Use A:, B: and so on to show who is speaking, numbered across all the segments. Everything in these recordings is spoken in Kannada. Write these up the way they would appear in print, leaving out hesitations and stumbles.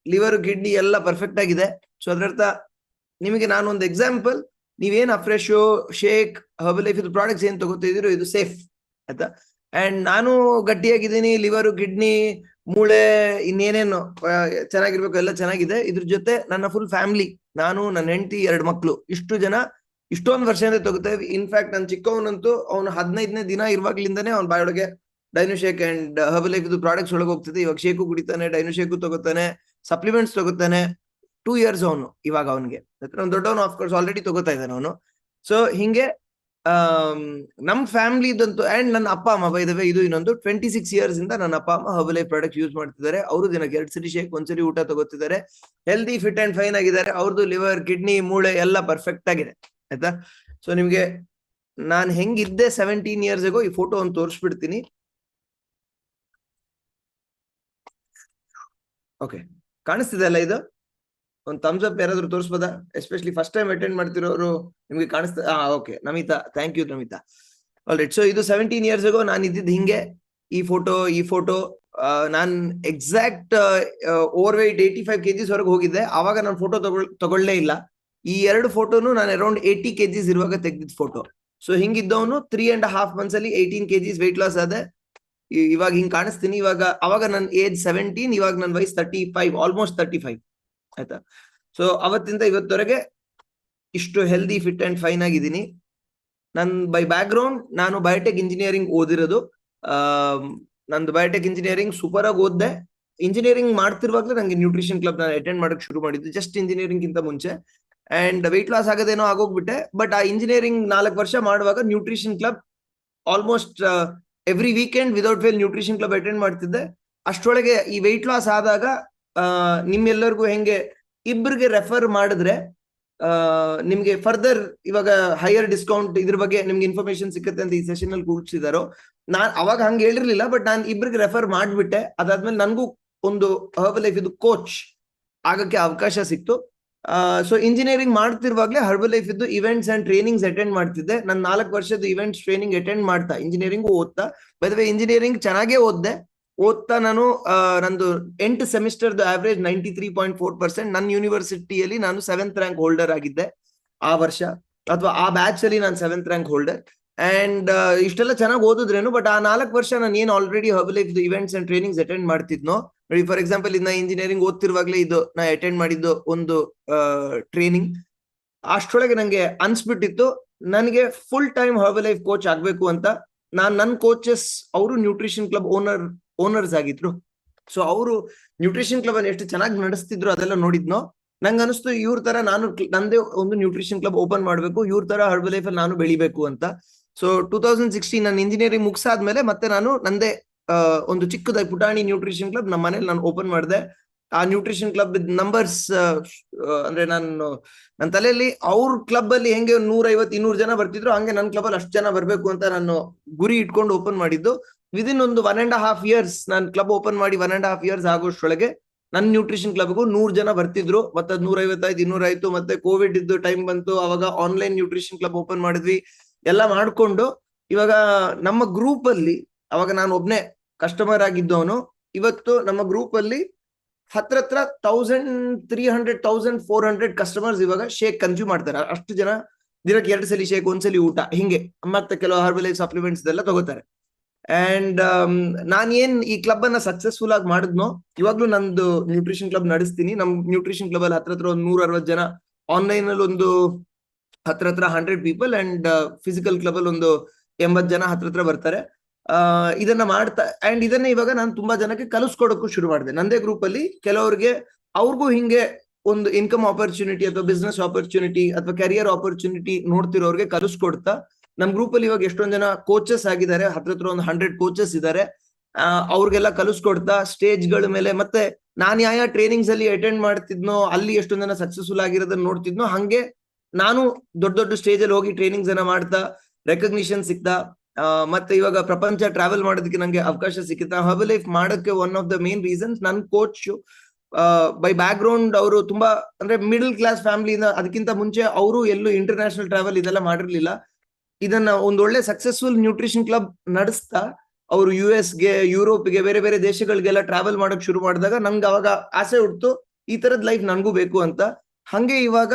A: ಲಿವರ್ ಕಿಡ್ನಿ ಎಲ್ಲ ಪರ್ಫೆಕ್ಟ್ ಆಗಿದೆ. ಸೊ ಅದರರ್ಥ ನಿಮಗೆ ನಾನು ಒಂದು ಎಕ್ಸಾಂಪಲ್, ನೀವೇನ್ ಅಫ್ರೆಶೋ, ಶೇಕ್, ಹರ್ಬಲ್ ಲೈಫ್ ಇದು ಪ್ರಾಡಕ್ಟ್ಸ್ ಏನ್ ತಗೋತಿದ್ದೀರೋ ಇದು ಸೇಫ್ ಆಯ್ತಾ. ಅಂಡ್ ನಾನು ಗಟ್ಟಿಯಾಗಿದ್ದೀನಿ, ಲಿವರ್ ಕಿಡ್ನಿ ಮೂಳೆ ಇನ್ನೇನೇನು ಚೆನ್ನಾಗಿರ್ಬೇಕು ಎಲ್ಲ ಚೆನ್ನಾಗಿದೆ. ಇದ್ರ ಜೊತೆ ನನ್ನ ಫುಲ್ ಫ್ಯಾಮಿಲಿ, ನಾನು ನನ್ನ ಹೆಂಡತಿ 2 ಮಕ್ಳು, ಇಷ್ಟು ಜನ ಇಷ್ಟೊಂದು ವರ್ಷದಿಂದ ತಗೋತೇವೆ. ಇನ್ಫ್ಯಾಕ್ಟ್ ನನ್ನ ಚಿಕ್ಕವನಂತೂ ಅವನು 15ನೇ ದಿನ ಇರುವಾಗ್ಲಿಂದಾನೇ ಅವ್ನ ಬಾಯೊಳಗೆ ಡೈನೋಶೇಕ್ ಅಂಡ್ ಹರ್ಬಲ್ ಲೈಫ್ ಇದು ಪ್ರಾಡಕ್ಟ್ಸ್ ಒಳಗೆ ಹೋಗ್ತದೆ. ಇವಾಗ ಶೇಕು ಕುಡಿತಾನೆ, ಡೈನೋಶೇಕು ತಗೋತಾನೆ, ಸಪ್ಲಿಮೆಂಟ್ಸ್ ತಗೋತಾನೆ. 2 years ಅವನು ಇವಾಗ, ಅವನಿಗೆ ದೊಡ್ಡವನು ಆಫ್ಕೋರ್ಸ್ ಆಲ್ರೆಡಿ ತಗೋತಾ ಇದ್ದಾನೆ ಅವನು. ಸೊ ಹಿಂಗೆ ನಮ್ ಫ್ಯಾಮಿಲಿದಂತೂ ಅಂಡ್ ನನ್ನ ಅಪ್ಪ ಅಮ್ಮ ಬೈದವೆ ಇದು ಇನ್ನೊಂದು 26 years ಇಂದ ನನ್ನ ಅಪ್ಪ ಅಮ್ಮ ಹರ್ಬಲ್ ಲೈಫ್ ಪ್ರಾಡಕ್ಟ್ ಯೂಸ್ ಮಾಡ್ತಿದ್ದಾರೆ. ಅವರು ದಿನಕ್ಕೆ 2 ಸರಿ ಶೇಕ್, 1 ಸರಿ ಊಟ ತಗೋತಿದ್ದಾರೆ. ಹೆಲ್ದಿ, ಫಿಟ್ ಅಂಡ್ ಫೈನ್ ಆಗಿದ್ದಾರೆ. ಅವ್ರದ್ದು ಲಿವರ್, ಕಿಡ್ನಿ, ಮೂಳೆ ಎಲ್ಲ ಪರ್ಫೆಕ್ಟ್ ಆಗಿದೆ ಆಯ್ತಾ. ಸೊ ನಿಮ್ಗೆ ನಾನ್ ಹೆಂಗಿದ್ದೆ 17 years ago ಈ ಫೋಟೋ ಒಂದು ತೋರಿಸ್ಬಿಡ್ತೀನಿ. ಓಕೆ, ಕಾಣಿಸ್ತಿದೆ ಅಲ್ಲ ಇದು? ಒಂದು ಥಮ್ಸ್ ಅಪ್ ಯಾರಾದ್ರೂ ತೋರಿಸ್ಬೋದಾ? ಎಸ್ಪೆಷಲಿ ಫಸ್ಟ್ ಟೈಮ್ ಅಟೆಂಡ್ ಮಾಡ್ತಿರೋರು ನಿಮ್ಗೆ ಕಾಣಿಸ್ತಾ? Okay, Namita, thank you Namita. Alright, so ಇದು 17 years ago ನಾನು ಇದ್ದಿದ್ದು ಹಿಂಗೆ. ಈ ಫೋಟೋ ನಾನ್ ಎಕ್ಸಾಕ್ಟ್ ಓವರ್ ವೆಯ್ಟ್ 85 kgs ವರೆಗೆ ಹೋಗಿದ್ದೆ. ಆವಾಗ ನಾನು ಫೋಟೋ ತಗೊಳ್ಳೇ ಇಲ್ಲ. ಈ 2 ಫೋಟೋನು ನಾನು ಅರೌಂಡ್ 80 kgs ಇರುವಾಗ ತೆಗ್ದಿದ್ ಫೋಟೋ. ಸೊ ಹಿಂಗಿದ್ದವನು 3.5 months ಅಲ್ಲಿ 18 kgs ವೆಯ್ಟ್ ಲಾಸ್ ಆದೆ. ಇವಾಗ ಹಿಂಗ್ ಕಾಣಿಸ್ತೀನಿ. ಅವಾಗ ನನ್ನ ಏಜ್ 17, ಇವಾಗ ನನ್ನ ವಯಸ್ಸು 35, ಆಲ್ಮೋಸ್ಟ್ 35 ಆಯ್ತಾ. ಸೊ ಅವತ್ತಿಂದ ಇವತ್ತವರೆಗೆ ಇಷ್ಟು ಹೆಲ್ದಿ, ಫಿಟ್ ಅಂಡ್ ಫೈನ್ ಆಗಿದ್ದೀನಿ. ನನ್ ಬೈ ಬ್ಯಾಕ್ ಗ್ರೌಂಡ್ ನಾನು ಬಯೋಟೆಕ್ ಇಂಜಿನಿಯರಿಂಗ್ ಓದಿರೋದು. ನಂದು ಬಯೋಟೆಕ್ ಇಂಜಿನಿಯರಿಂಗ್ ಸೂಪರ್ ಆಗಿ ಓದ್ದೆ. ಇಂಜಿನಿಯರಿಂಗ್ ಮಾಡ್ತಿರುವಾಗಲೇ ನಂಗೆ ನ್ಯೂಟ್ರಿಷನ್ ಕ್ಲಬ್ ನಾನು ಅಟೆಂಡ್ ಮಾಡಕ್ ಶುರು ಮಾಡಿದ್ದು, ಜಸ್ಟ್ ಇಂಜಿನಿಯರಿಂಗ್ ಗಿಂತ ಮುಂಚೆ. ಅಂಡ್ ವೆಯ್ಟ್ ಲಾಸ್ ಆಗೋದೇನೋ ಆಗೋಗ್ಬಿಟ್ಟೆ. ಬಟ್ ಆ ಇಂಜಿನಿಯರಿಂಗ್ 4 ವರ್ಷ ಮಾಡುವಾಗ nutrition club almost every weekend without fail nutrition club attend ಮಾಡ್ತಿದ್ದೆ. ಅಷ್ಟರೊಳಗೆ ಈ ವೆಯ್ಟ್ ಲಾಸ್ ಆದಾಗ ನಿಮ್ಮೆಲ್ಲರಿಗೂ ಹೆಂಗೆ ಇಬ್ಬರಿಗೆ ರೆಫರ್ ಮಾಡಿದ್ರೆ ನಿಮ್ಗೆ ಫರ್ದರ್ ಇವಾಗ ಹೈಯರ್ ಡಿಸ್ಕೌಂಟ್ ಇದ್ರ ಬಗ್ಗೆ ನಿಮ್ಗೆ ಇನ್ಫಾರ್ಮೇಶನ್ ಸಿಕ್ಕತ್ತೆ ಅಂತ ಈ ಸೆಷನ್ ಅಲ್ಲಿ ಕೂರಿಸಿದಾರೋ, ನಾನ್ ಅವಾಗ ಹಂಗೆ ಹೇಳಿರ್ಲಿಲ್ಲ. ಬಟ್ ನಾನು ಇಬ್ಬರಿಗೆ ರೆಫರ್ ಮಾಡ್ಬಿಟ್ಟೆ. ಅದಾದ್ಮೇಲೆ ನನ್ಗೂ ಒಂದು ಹರ್ಬಲ್ ಲೈಫ್ ಇದು ಕೋಚ್ ಆಗಕ್ಕೆ ಅವಕಾಶ ಸಿಕ್ತು. ಸೊ ಇಂಜಿನಿಯರಿಂಗ್ ಮಾಡ್ತಿರುವಾಗ್ಲೇ ಹರ್ಬಲ್ ಲೈಫ್ ಇದ್ದು ಇವೆಂಟ್ಸ್ ಅಂಡ್ ಟ್ರೈನಿಂಗ್ಸ್ ಅಟೆಂಡ್ ಮಾಡ್ತಿದ್ದೆ. ನಾನು 4 ವರ್ಷದ ಇವೆಂಟ್ಸ್ ಟ್ರೈನಿಂಗ್ ಅಟೆಂಡ್ ಮಾಡ್ತಾ ಇಂಜಿನಿಯರಿಂಗ್ ಓದ್ತಾ, ಬೈ ದ ವೇ ಇಂಜಿನಿಯರಿಂಗ್ ಚೆನ್ನಾಗೇ ಓದ್ತಾ ನಾನು ನಂದು 8 ಸೆಮಿಸ್ಟರ್ ಆವರೇಜ್ 93.4%. ನನ್ನ ಯೂನಿವರ್ಸಿಟಿಯಲ್ಲಿ ನಾನು 7th ರ್ಯಾಂಕ್ ಹೋಲ್ಡರ್ ಆಗಿದ್ದೆ ಆ ವರ್ಷ, ಅಥವಾ ಆ ಬ್ಯಾಚ್ ಅಲ್ಲಿ ನಾನು 7th ರ್ಯಾಂಕ್ ಹೋಲ್ಡರ್. ಅಂಡ್ ಇಷ್ಟೆಲ್ಲ ಚೆನ್ನಾಗಿ ಓದಿದ್ರೇನು, ಬಟ್ ಆ 4 ವರ್ಷ ನಾನು ಏನ್ already Herbalife events and trainings attend ಮಾಡ್ತಿದ್ನೋ ನೋಡಿ. ಫಾರ್ ಎಕ್ಸಾಂಪಲ್ ಇನ್ನ ಇಂಜಿನಿಯರಿಂಗ್ ಓದ್ತಿರುವಾಗ್ಲೇ ಇದು ನಾ ಅಟೆಂಡ್ ಮಾಡಿದ್ದು ಒಂದು ಟ್ರೈನಿಂಗ್. ಅಷ್ಟರೊಳಗೆ ನಂಗೆ ಅನ್ಸ್ಬಿಟ್ಟಿತ್ತು ನನಗೆ full time herbal life coach ಆಗ್ಬೇಕು ಅಂತ. ನನ್ನ ಕೋಚಸ್ ಅವರು ನ್ಯೂಟ್ರಿಷನ್ ಕ್ಲಬ್ ಓನರ್ಸ್ ಆಗಿದ್ರು. ಸೊ ಅವರು ನ್ಯೂಟ್ರಿಷನ್ ಕ್ಲಬ್ ಅನ್ನು ಎಷ್ಟು ಚೆನ್ನಾಗಿ ನಡೆಸ್ತಿದ್ರು ಅದೆಲ್ಲ ನೋಡಿದ್ನೋ. ನಂಗೆ ಅನಿಸ್ತು ಇವ್ರ ತರ ನಾನು ನಂದೇ ಒಂದು ನ್ಯೂಟ್ರಿಷನ್ ಕ್ಲಬ್ ಓಪನ್ ಮಾಡ್ಬೇಕು, ಇವ್ರ ತರ ಹರ್ಬಲ್ ಲೈಫ್ ಅಲ್ಲಿ ನಾನು ಬೆಳಿಬೇಕು ಅಂತ. ಸೊ 2016 ನಾನು ಇಂಜಿನಿಯರಿಂಗ್ ಮುಗಿಸಾದ್ಮೇಲೆ ಮತ್ತೆ ನಾನು ನಂದೇ ಒಂದು ಚಿಕ್ಕದಾಗಿ ಪುಟಾಣಿ ನ್ಯೂಟ್ರಿಷನ್ ಕ್ಲಬ್ ನಮ್ಮ ಮನೇಲಿ ನಾನು ಓಪನ್ ಮಾಡಿದೆ. ಆ ನ್ಯೂಟ್ರಿಷನ್ ಕ್ಲಬ್ ನಂಬರ್ಸ್ ಅಂದ್ರೆ ನನ್ನ ತಲೆಯಲ್ಲಿ ಅವ್ರ ಕ್ಲಬ್ ಅಲ್ಲಿ ಹೆಂಗೆ 150-200 ಜನ ಬರ್ತಿದ್ರು, ಹಂಗೆ ನನ್ನ ಕ್ಲಬ್ ಅಲ್ಲಿ ಅಷ್ಟು ಜನ ಬರ್ಬೇಕು ಅಂತ ನಾನು ಗುರಿ ಇಟ್ಕೊಂಡು ಓಪನ್ ಮಾಡಿದ್ದು. ವಿದಿನ್ ಒಂದು 1.5 years ನಾನು ಕ್ಲಬ್ ಓಪನ್ ಮಾಡಿ 1.5 years ಆಗೋಷ್ಟ್ರೊಳಗೆ ನನ್ನ ನ್ಯೂಟ್ರಿಷನ್ ಕ್ಲಬ್ಗೂ 100 ಜನ ಬರ್ತಿದ್ರು. ಮತ್ತೆ 150 200 ಆಯ್ತು. ಮತ್ತೆ ಕೋವಿಡ್ ಇದ್ದು ಟೈಮ್ ಬಂತು, ಅವಾಗ ಆನ್ಲೈನ್ ನ್ಯೂಟ್ರಿಷನ್ ಕ್ಲಬ್ ಓಪನ್ ಮಾಡಿದ್ವಿ. ಎಲ್ಲ ಮಾಡ್ಕೊಂಡು ಇವಾಗ ನಮ್ಮ ಗ್ರೂಪ್ ಅಲ್ಲಿ, ಅವಾಗ ನಾನು ಒಬ್ನೇ ಕಸ್ಟಮರ್ ಆಗಿದ್ದವನು. ಇವತ್ತು ನಮ್ಮ ಗ್ರೂಪ್ ಅಲ್ಲಿ ಹತ್ರ 1300-1400 ಕಸ್ಟಮರ್ಸ್ ಇವಾಗ ಶೇಕ್ ಕನ್ಸ್ಯೂಮ್ ಮಾಡ್ತಾರೆ. ಅಷ್ಟು ಜನ ದಿನಕ್ಕೆ 2 ಸಲ ಶೇಕ್, 1 ಸಲ ಊಟ, ಹಿಂಗೆ ಮತ್ತೆ ಕೆಲವು ಹರ್ಬಲ್ ಲೈಫ್ ಸಪ್ಲಿಮೆಂಟ್ಸ್ ಎಲ್ಲ ತಗೋತಾರೆ. ಅಂಡ್ ನಾನ್ ಏನ್ ಈ ಕ್ಲಬ್ ಅನ್ನ ಸಕ್ಸಸ್ಫುಲ್ ಆಗಿ ಮಾಡಿದ್ನೋ, ಇವಾಗ್ಲೂ ನಂದು ನ್ಯೂಟ್ರಿಷನ್ ಕ್ಲಬ್ ನಡೆಸ್ತೀನಿ. ನಮ್ ನ್ಯೂಟ್ರಿಷನ್ ಕ್ಲಬ್ ಅಲ್ಲಿ ಹತ್ರ ಒಂದು 160 ಜನ, ಆನ್ಲೈನ್ ಅಲ್ಲಿ ಒಂದು ಹತ್ರ 100 ಪೀಪಲ್, ಅಂಡ್ ಫಿಸಿಕಲ್ ಕ್ಲಬ್ ಅಲ್ಲಿ ಒಂದು 80 ಜನ ಹತ್ರ ಬರ್ತಾರೆ. ಇದನ್ನ ಮಾಡ್ತಾ ಅಂಡ್ ಇದನ್ನ ಇವಾಗ ನಾನು ತುಂಬಾ ಜನಕ್ಕೆ ಕಲಿಸ್ಕೊಡಕ್ಕೂ ಶುರು ಮಾಡಿದೆ. ನಂದೇ ಗ್ರೂಪ್ ಅಲ್ಲಿ ಕೆಲವರಿಗೆ ಅವ್ರಿಗೂ ಹಿಂಗೆ ಒಂದು ಇನ್ಕಮ್ ಆಪರ್ಚುನಿಟಿ ಅಥವಾ ಬಿಸ್ನೆಸ್ ಆಪರ್ಚುನಿಟಿ ಅಥವಾ ಕೆರಿಯರ್ ಆಪರ್ಚುನಿಟಿ ನೋಡ್ತಿರೋರ್ಗೆ ಕಲಿಸ್ಕೊಡ್ತಾ ನಮ್ ಗ್ರೂಪ್ ಅಲ್ಲಿ ಇವಾಗ ಎಷ್ಟೊಂದ್ ಜನ ಕೋಚಸ್ ಆಗಿದ್ದಾರೆ. ಹತ್ರ ಒಂದು 100 ಕೋಚಸ್ ಇದ್ದಾರೆ. ಅವ್ರಿಗೆಲ್ಲ ಕಲಿಸ್ಕೊಡ್ತಾ ಸ್ಟೇಜ್ಗಳ ಮೇಲೆ, ಮತ್ತೆ ನಾನ್ ಯಾವ ಟ್ರೈನಿಂಗ್ಸ್ ಅಲ್ಲಿ ಅಟೆಂಡ್ ಮಾಡ್ತಿದ್ನೋ ಅಲ್ಲಿ ಎಷ್ಟೊಂದ್ ಜನ ಸಕ್ಸಸ್ಫುಲ್ ಆಗಿರೋದನ್ನ ನೋಡ್ತಿದ್ನೋ, ಹಂಗೆ ನಾನು ದೊಡ್ಡ ಸ್ಟೇಜ್ ಅಲ್ಲಿ ಹೋಗಿ ಟ್ರೈನಿಂಗ್ಸ್ ಅನ್ನ ಮಾಡ್ತಾ ರೆಕಗ್ನಿಷನ್ ಸಿಕ್ತಾ, ಮತ್ತೆ ಇವಾಗ ಪ್ರಪಂಚ ಟ್ರಾವೆಲ್ ಮಾಡೋದಕ್ಕೆ ನಂಗೆ ಅವಕಾಶ ಸಿಕ್ಕಿತ್ತ. ಹರ್ಬಲ್ ಲೈಫ್ ಮಾಡಕ್ಕೆ one of the main reasons ನನ್ನ ಕೋಚ್ ಬೈ ಬ್ಯಾಕ್ ಗ್ರೌಂಡ್ ಅವರು ತುಂಬಾ ಅಂದ್ರೆ ಮಿಡಲ್ ಕ್ಲಾಸ್ ಫ್ಯಾಮಿಲಿಯಿಂದ, ಅದಕ್ಕಿಂತ ಮುಂಚೆ ಅವರು ಎಲ್ಲೂ ಇಂಟರ್ನ್ಯಾಷನಲ್ ಟ್ರಾವೆಲ್ ಇದೆಲ್ಲ ಮಾಡಿರ್ಲಿಲ್ಲ. ಇದನ್ನ ಒಂದೊಳ್ಳೆ ಸಕ್ಸಸ್ಫುಲ್ ನ್ಯೂಟ್ರಿಷನ್ ಕ್ಲಬ್ ನಡೆಸ್ತಾ ಅವರು US ಗೆ, ಯುರೋಪ್ಗೆ, ಬೇರೆ ಬೇರೆ ದೇಶಗಳಿಗೆಲ್ಲ ಟ್ರಾವೆಲ್ ಮಾಡಕ್ ಶುರು ಮಾಡಿದಾಗ ನಂಗೆ ಅವಾಗ ಆಸೆ ಹುಡ್ತು, ಈ ತರದ್ ಲೈಫ್ ನನ್ಗೂ ಬೇಕು ಅಂತ. ಹಂಗೆ ಇವಾಗ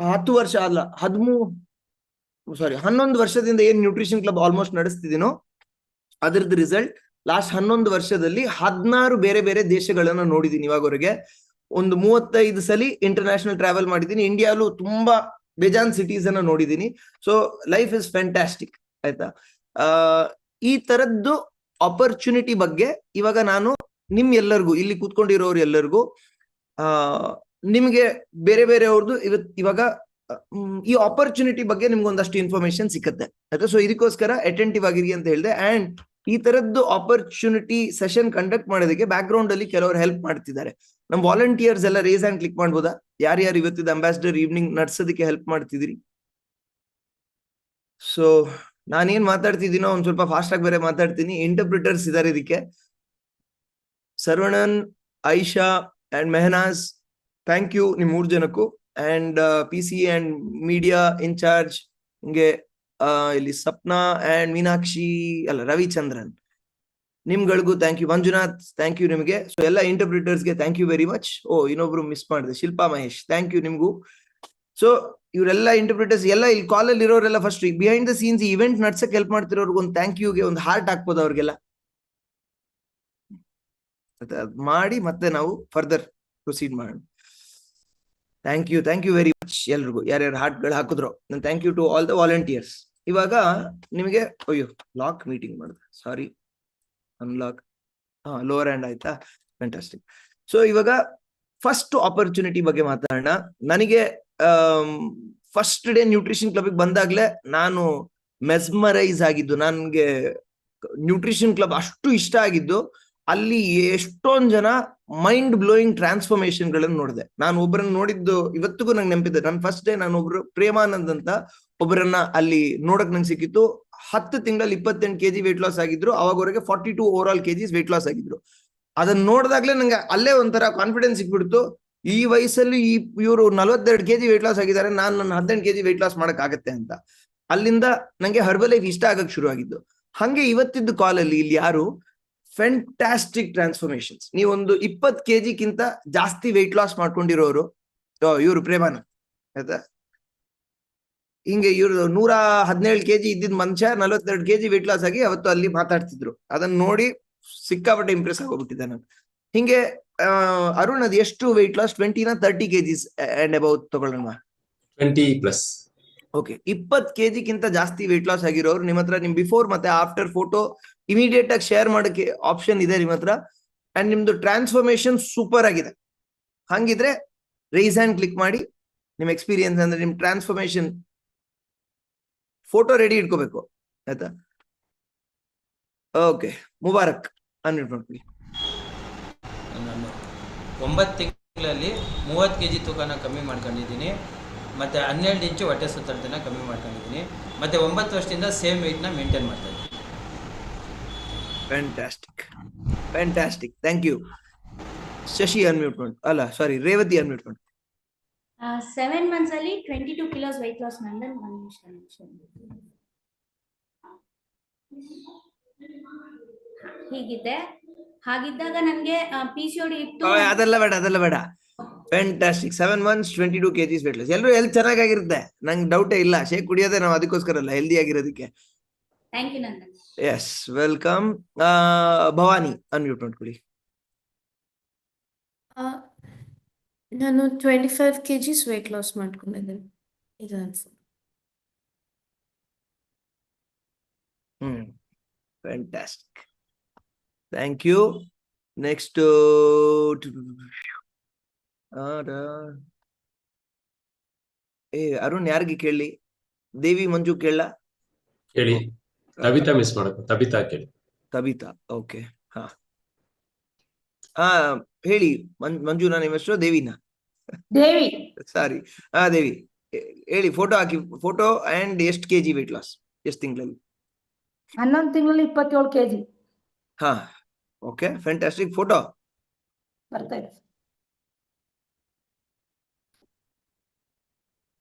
A: 10 ವರ್ಷ ಅಲ್ಲ 11 ವರ್ಷದಿಂದ ಏನ್ ನ್ಯೂಟ್ರಿಷನ್ ಕ್ಲಬ್ ಆಲ್ಮೋಸ್ಟ್ ನಡೆಸ್ತಿದ್ದೀನೋ ಅದರದ್ದು ರಿಸಲ್ಟ್ ಲಾಸ್ಟ್ 11 ವರ್ಷದಲ್ಲಿ 16 ಬೇರೆ ಬೇರೆ ದೇಶಗಳನ್ನ ನೋಡಿದೀನಿ. ಇವಾಗವರೆಗೆ ಒಂದು 35 ಸಲ ಇಂಟರ್ನ್ಯಾಷನಲ್ ಟ್ರಾವೆಲ್ ಮಾಡಿದೀನಿ. ಇಂಡಿಯಾಲು ತುಂಬಾ ಬೇಜಾನ್ ಸಿಟೀಸ್ ಅನ್ನ ನೋಡಿದೀನಿ. So life is fantastic. ಆಯ್ತಾ? ಈ ತರದ್ದು ಆಪರ್ಚುನಿಟಿ ಬಗ್ಗೆ ಇವಾಗ ನಾನು ನಿಮ್ ಎಲ್ಲರಿಗೂ, ಇಲ್ಲಿ ಕೂತ್ಕೊಂಡಿರೋರು ಎಲ್ಲರಿಗೂ, ನಿಮ್ಗೆ ಬೇರೆ ಬೇರೆ ಅವ್ರದ್ದು ಇವಾಗ ಈ ಆಪರ್ಚುನಿಟಿ ಬಗ್ಗೆ ನಿಮ್ಗೆ ಒಂದಷ್ಟು ಇನ್ಫಾರ್ಮೇಶನ್ ಸಿಕ್ಕತ್ತೆ ಆಯ್ತಾ? ಸೊ ಇದಕ್ಕೋಸ್ಕರ ಅಟೆಂಟಿವ್ ಆಗಿರಿ ಅಂತ ಹೇಳಿದೆ. ಅಂಡ್ ಈ ತರದ್ದು ಆಪರ್ಚುನಿಟಿ ಸೆಷನ್ ಕಂಡಕ್ಟ್ ಮಾಡೋದಕ್ಕೆ ಬ್ಯಾಕ್ ಗ್ರೌಂಡ್ ಅಲ್ಲಿ ಕೆಲವರು ಹೆಲ್ಪ್ ಮಾಡ್ತಿದ್ದಾರೆ. ನಮ್ ವಾಲಂಟಿಯರ್ಸ್ ಎಲ್ಲ ರೇಸ್ ಹ್ಯಾಂಡ್ ಕ್ಲಿಕ್ ಮಾಡ್ಬೋದಾ? ಯಾರ್ಯಾರು ಇವತ್ತಿದ ಅಂಬಾಸಿಡರ್ ಈವ್ನಿಂಗ್ ನಡ್ಸೋದಕ್ಕೆ ಹೆಲ್ಪ್ ಮಾಡ್ತಿದ್ದೀರಿ? ಸೊ ನಾನೇನ್ ಮಾತಾಡ್ತಿದ್ದೀನೋ ಒಂದ್ ಸ್ವಲ್ಪ ಫಾಸ್ಟ್ ಆಗಿ ಬೇರೆ ಮಾತಾಡ್ತೀನಿ. ಇಂಟರ್ಪ್ರಿಟರ್ಸ್ ಇದಾರೆ ಇದಕ್ಕೆ. Saravanan, Aisha and Mehnaz, thank you ನಿಮ್ 3 ಜನಕ್ಕೂ. And P C and media incharge ಹಿಂಗೆ ಇಲ್ಲಿ ಸಪ್ನಾ ಅಂಡ್ ಮೀನಾಕ್ಷಿ ಅಲ್ಲ ರವಿಚಂದ್ರನ್, ನಿಮ್ಗಳಿಗೂ thank you. Manjunath, thank you ನಿಮಗೆ. ಸೊ ಎಲ್ಲ ಇಂಟರ್ಪ್ರಿಟರ್ಸ್ಗೆ ಥ್ಯಾಂಕ್ ಯು ವೆರಿ ಮಚ್. ಇನ್ನೊಬ್ರು ಮಿಸ್ ಮಾಡಿದೆ, ಶಿಲ್ಪಾ ಮಹೇಶ್, ಥ್ಯಾಂಕ್ ಯು ನಿಮ್ಗೂ. ಸೊ ಇವರೆಲ್ಲ ಇಂಟರ್ಪ್ರಿಟರ್ಸ್ ಎಲ್ಲ ಇಲ್ಲಿ ಕಾಲಲ್ಲಿ ಇರೋರೆಲ್ಲ first behind the scenes event ನಡ್ಸಕ್ ಹೆಲ್ಪ್ ಮಾಡ್ತಿರೋರ್ಗೆ ಒಂದು ಥ್ಯಾಂಕ್ ಯುಗೆ ಒಂದು ಹಾರ್ಟ್ ಹಾಕ್ಬೋದು ಅವ್ರಿಗೆಲ್ಲ ಮಾಡಿ ಮತ್ತೆ ನಾವು ಫರ್ದರ್ ಪ್ರೊಸೀಡ್ ಮಾಡೋಣ. ಥ್ಯಾಂಕ್ ಯು ವೆರಿ ಮಚ್ ಎಲ್ರಿಗೂ, ಯಾರ್ಯಾರು ಹಾರ್ಟ್ಗಳು ಹಾಕಿದ್ರು. Thank you to all the volunteers. ಇವಾಗ ನಿಮಗೆ ಲಾಕ್ ಮೀಟಿಂಗ್ ಮಾಡಿದೆ, ಸಾರಿ, ಅನ್ಲಾಕ್ ಲೋವರ್ ಹ್ಯಾಂಡ್ ಆಯ್ತಾ? ಫ್ಯಾಂಟಾಸ್ಟಿಕ್. ಸೊ ಇವಾಗ ಫಸ್ಟ್ ಆಪರ್ಚುನಿಟಿ ಬಗ್ಗೆ ಮಾತಾಡೋಣ. ನನಗೆ ಫಸ್ಟ್ ಡೇ ನ್ಯೂಟ್ರಿಷನ್ ಕ್ಲಬ್ಗೆ ಬಂದಾಗ್ಲೇ ನಾನು ಮೆಸ್ಮರೈಸ್ ಆಗಿದ್ದು. ನನ್ಗೆ ನ್ಯೂಟ್ರಿಷನ್ ಕ್ಲಬ್ ಅಷ್ಟು ಇಷ್ಟ ಆಗಿದ್ದು, ಅಲ್ಲಿ ಎಷ್ಟೊಂದ್ ಜನ ಮೈಂಡ್ ಬ್ಲೋಯಿಂಗ್ ಟ್ರಾನ್ಸ್ಫಾರ್ಮೇಶನ್ ಗಳನ್ನು ನೋಡಿದೆ. ನಾನು ಒಬ್ಬರನ್ನ ನೋಡಿದ್ದು ಇವತ್ತಿಗೂ ನಂಗೆ ನೆನಪಿದೆ. ನನ್ನ ಫಸ್ಟ್ ಡೇ ನಾನು ಒಬ್ರು ಪ್ರೇಮಾನಂದ್ ಅಂತ ಒಬ್ಬರನ್ನ ಅಲ್ಲಿ ನೋಡಕ್ ನಂಗೆ ಸಿಕ್ಕಿತ್ತು. 10 ತಿಂಗಳಲ್ಲಿ 28 kg weight ಲಾಸ್ ಆಗಿದ್ರು. ಅವಾಗವರೆಗೆ 42 over all kgs weight loss ಆಗಿದ್ರು. ಅದನ್ನ ನೋಡಿದಾಗ್ಲೇ ನಂಗೆ ಅಲ್ಲೇ ಒಂಥರ ಕಾನ್ಫಿಡೆನ್ಸ್ ಸಿಕ್ಬಿಡ್ತು. ಈ ವಯಸ್ಸಲ್ಲಿ ಇವರು 42 kg weight ಲಾಸ್ ಆಗಿದ್ದಾರೆ, ನಾನು ನನ್ನ 18 kg weight ಲಾಸ್ ಮಾಡಕ್ ಆಗತ್ತೆ ಅಂತ. ಅಲ್ಲಿಂದ ನಂಗೆ ಹರ್ಬಲ್ ಲೈಫ್ ಇಷ್ಟ ಆಗಕ್ ಶುರು ಆಗಿದ್ದು. ಹಂಗೆ ಇವತ್ತಿದ್ದು ಕಾಲಲ್ಲಿ ಇಲ್ಲಿ ಯಾರು ಫ್ಯಾಂಟಾಸ್ಟಿಕ್ ಟ್ರಾನ್ಸ್ಫಾರ್ಮೇಶನ್ಸ್, ನೀವೊಂದು 20 kg ಜಾಸ್ತಿ ವೆಯ್ಟ್ ಲಾಸ್ ಮಾಡ್ಕೊಂಡಿರೋರು ಇವರು ಪ್ರೇಮಾನಂದ್ ಆಯ್ತಾ? ಹಿಂಗೆ ಇವ್ರು 117 kg ಇದ್ದಿದ್ ಮನುಷ್ಯ 42 kg ವೆಯ್ಟ್ ಲಾಸ್ ಆಗಿ ಅವತ್ತು ಅಲ್ಲಿ ಮಾತಾಡ್ತಿದ್ರು. ಅದನ್ನ ನೋಡಿ ಸಿಕ್ಕಾಪಟ್ಟೆ ಇಂಪ್ರೆಸ್ ಆಗೋಗ್ಬಿಟ್ಟಿದ್ದೆ ನಾನು. ಹಿಂಗೆ ಅರುಣ್, ಅದು ಎಷ್ಟು weight loss? 20 30 kgs and about ತಗೊಳ್ಳೋಣ?
B: 20+.
A: ಓಕೆ, 20 kg ಜಾಸ್ತಿ ವೆಯ್ಟ್ ಲಾಸ್ ಆಗಿರೋರು ನಿಮ್ಮ ಹತ್ರ ನಿಮ್ ಬಿಫೋರ್ ಮತ್ತೆ ಆಫ್ಟರ್ ಫೋಟೋ ಇಮಿಡಿಯೇಟ್ ಆಗಿ ಶೇರ್ ಮಾಡಕ್ಕೆ ಆಪ್ಷನ್ ಇದೆ ನಿಮ್ಮ ಹತ್ರ. ಅಂಡ್ ನಿಮ್ದು ಟ್ರಾನ್ಸ್ಫಾರ್ಮೇಶನ್ ಸೂಪರ್ ಆಗಿದೆ. ಹಂಗಿದ್ರೆ ರೈಸ್ ಹ್ಯಾಂಡ್ ಕ್ಲಿಕ್ ಮಾಡಿ ನಿಮ್ ಎಕ್ಸ್ಪೀರಿಯನ್ಸ್, ಅಂದ್ರೆ ನಿಮ್ ಟ್ರಾನ್ಸ್ಫಾರ್ಮೇಶನ್ ಫೋಟೋ ರೆಡಿ ಇಟ್ಕೋಬೇಕು ಆಯ್ತಾ? ಓಕೆ, ಮುಬಾರಕ್ ಅನ್ಮ್ಯೂಟ್ ಮಾಡ್ಕೊಳ್ಳಿ.
C: ನಾನು 9 ತಿಂಗಳಲ್ಲಿ 30 kg ತೂಕನ ಕಮ್ಮಿ ಮಾಡ್ಕೊಂಡಿದ್ದೀನಿ. ಮತ್ತು 12 ಇಂಚು ಹೊಟ್ಟೆ ಸುತ್ತಳತೆನ ಕಮ್ಮಿ ಮಾಡ್ಕೊಂಡಿದ್ದೀನಿ. ಮತ್ತು 9 ವರ್ಷದಿಂದ ಸೇಮ್ ವೆಯ್ಟ್ನ ಮೇಂಟೈನ್ ಮಾಡ್ತಾ ಇದ್ದೀನಿ.
A: Fantastic, thank you. Shashi unmute ಮಾಡಿ, ಅಲ್ಲ ಸಾರಿ, ರೇವತಿ ಅನ್ಮ್ಯೂಟ್ ಮಾಡಿ.
D: 7 months ಅಲ್ಲಿ 22 kilos weight loss ಮಾಡಿದೆ. ಹೀಗಿದೆ. ಹಾಗಿದ್ದಾಗ ನನಗೆ PCOD ಇತ್ತು.
A: ಅದೆಲ್ಲ ಬೇಡ. Fantastic. 7 months 22 kgs weight loss. ಎಲ್ಲರೂ ಹೆಲ್ತ್ ಚೆನ್ನಾಗಿರುತ್ತೆ, ನಂಗೆ ಡೌಟೇ ಇಲ್ಲ. ಶೇಕ್ ಕುಡಿಯೋದೇ ನಾವು ಅದಕ್ಕೋಸ್ಕರ ಅಲ್ಲ, ಹೆಲ್ದಿ ಆಗಿರೋದಕ್ಕೆ.
D: Thank you Nandan.
A: Yes, welcome. Bhavani unmute ಮಾಡ್ಕೊಳ್ಳಿ.
E: ನಾನು 25 kgs weight loss ಮಾಡ್ಕೊಂಡಿದ್ದೀನಿ. ಇದು
A: fantastic, thank you. Next Arun ಯಾರಿಗೆ ಕೇಳಿ? ದೇವಿ, ಮಂಜು ಕೇಳ?
B: ಹೇಳಿ. ತಬಿತಾ ಮಿಸ್ ಮಾಡಬೇಕು, ತಬಿತಾ ಕೇಳಿ.
A: ತಬಿತಾ, ಓಕೆ. ಹೇಳಿ ಮಂಜು. ನಾನು ನಿಮ್ಮ ಹೆಸರು ದೇವಿನಾ?
F: ದೇವಿ.
A: ಸಾರಿ, ದೇವಿ ಹೇಳಿ. ಫೋಟೋ ಹಾಕಿ, ಫೋಟೋ ಅಂಡ್ ಎಷ್ಟು kg ವೆಯ್ಟ್ ಲಾಸ್, ಎಷ್ಟು ತಿಂಗಳಲ್ಲಿ?
F: 11 ತಿಂಗಳಲ್ಲಿ 27 kg.
A: Okay, fantastic. ಫೋಟೋ
F: ಬರ್ತಾ ಇದೆ.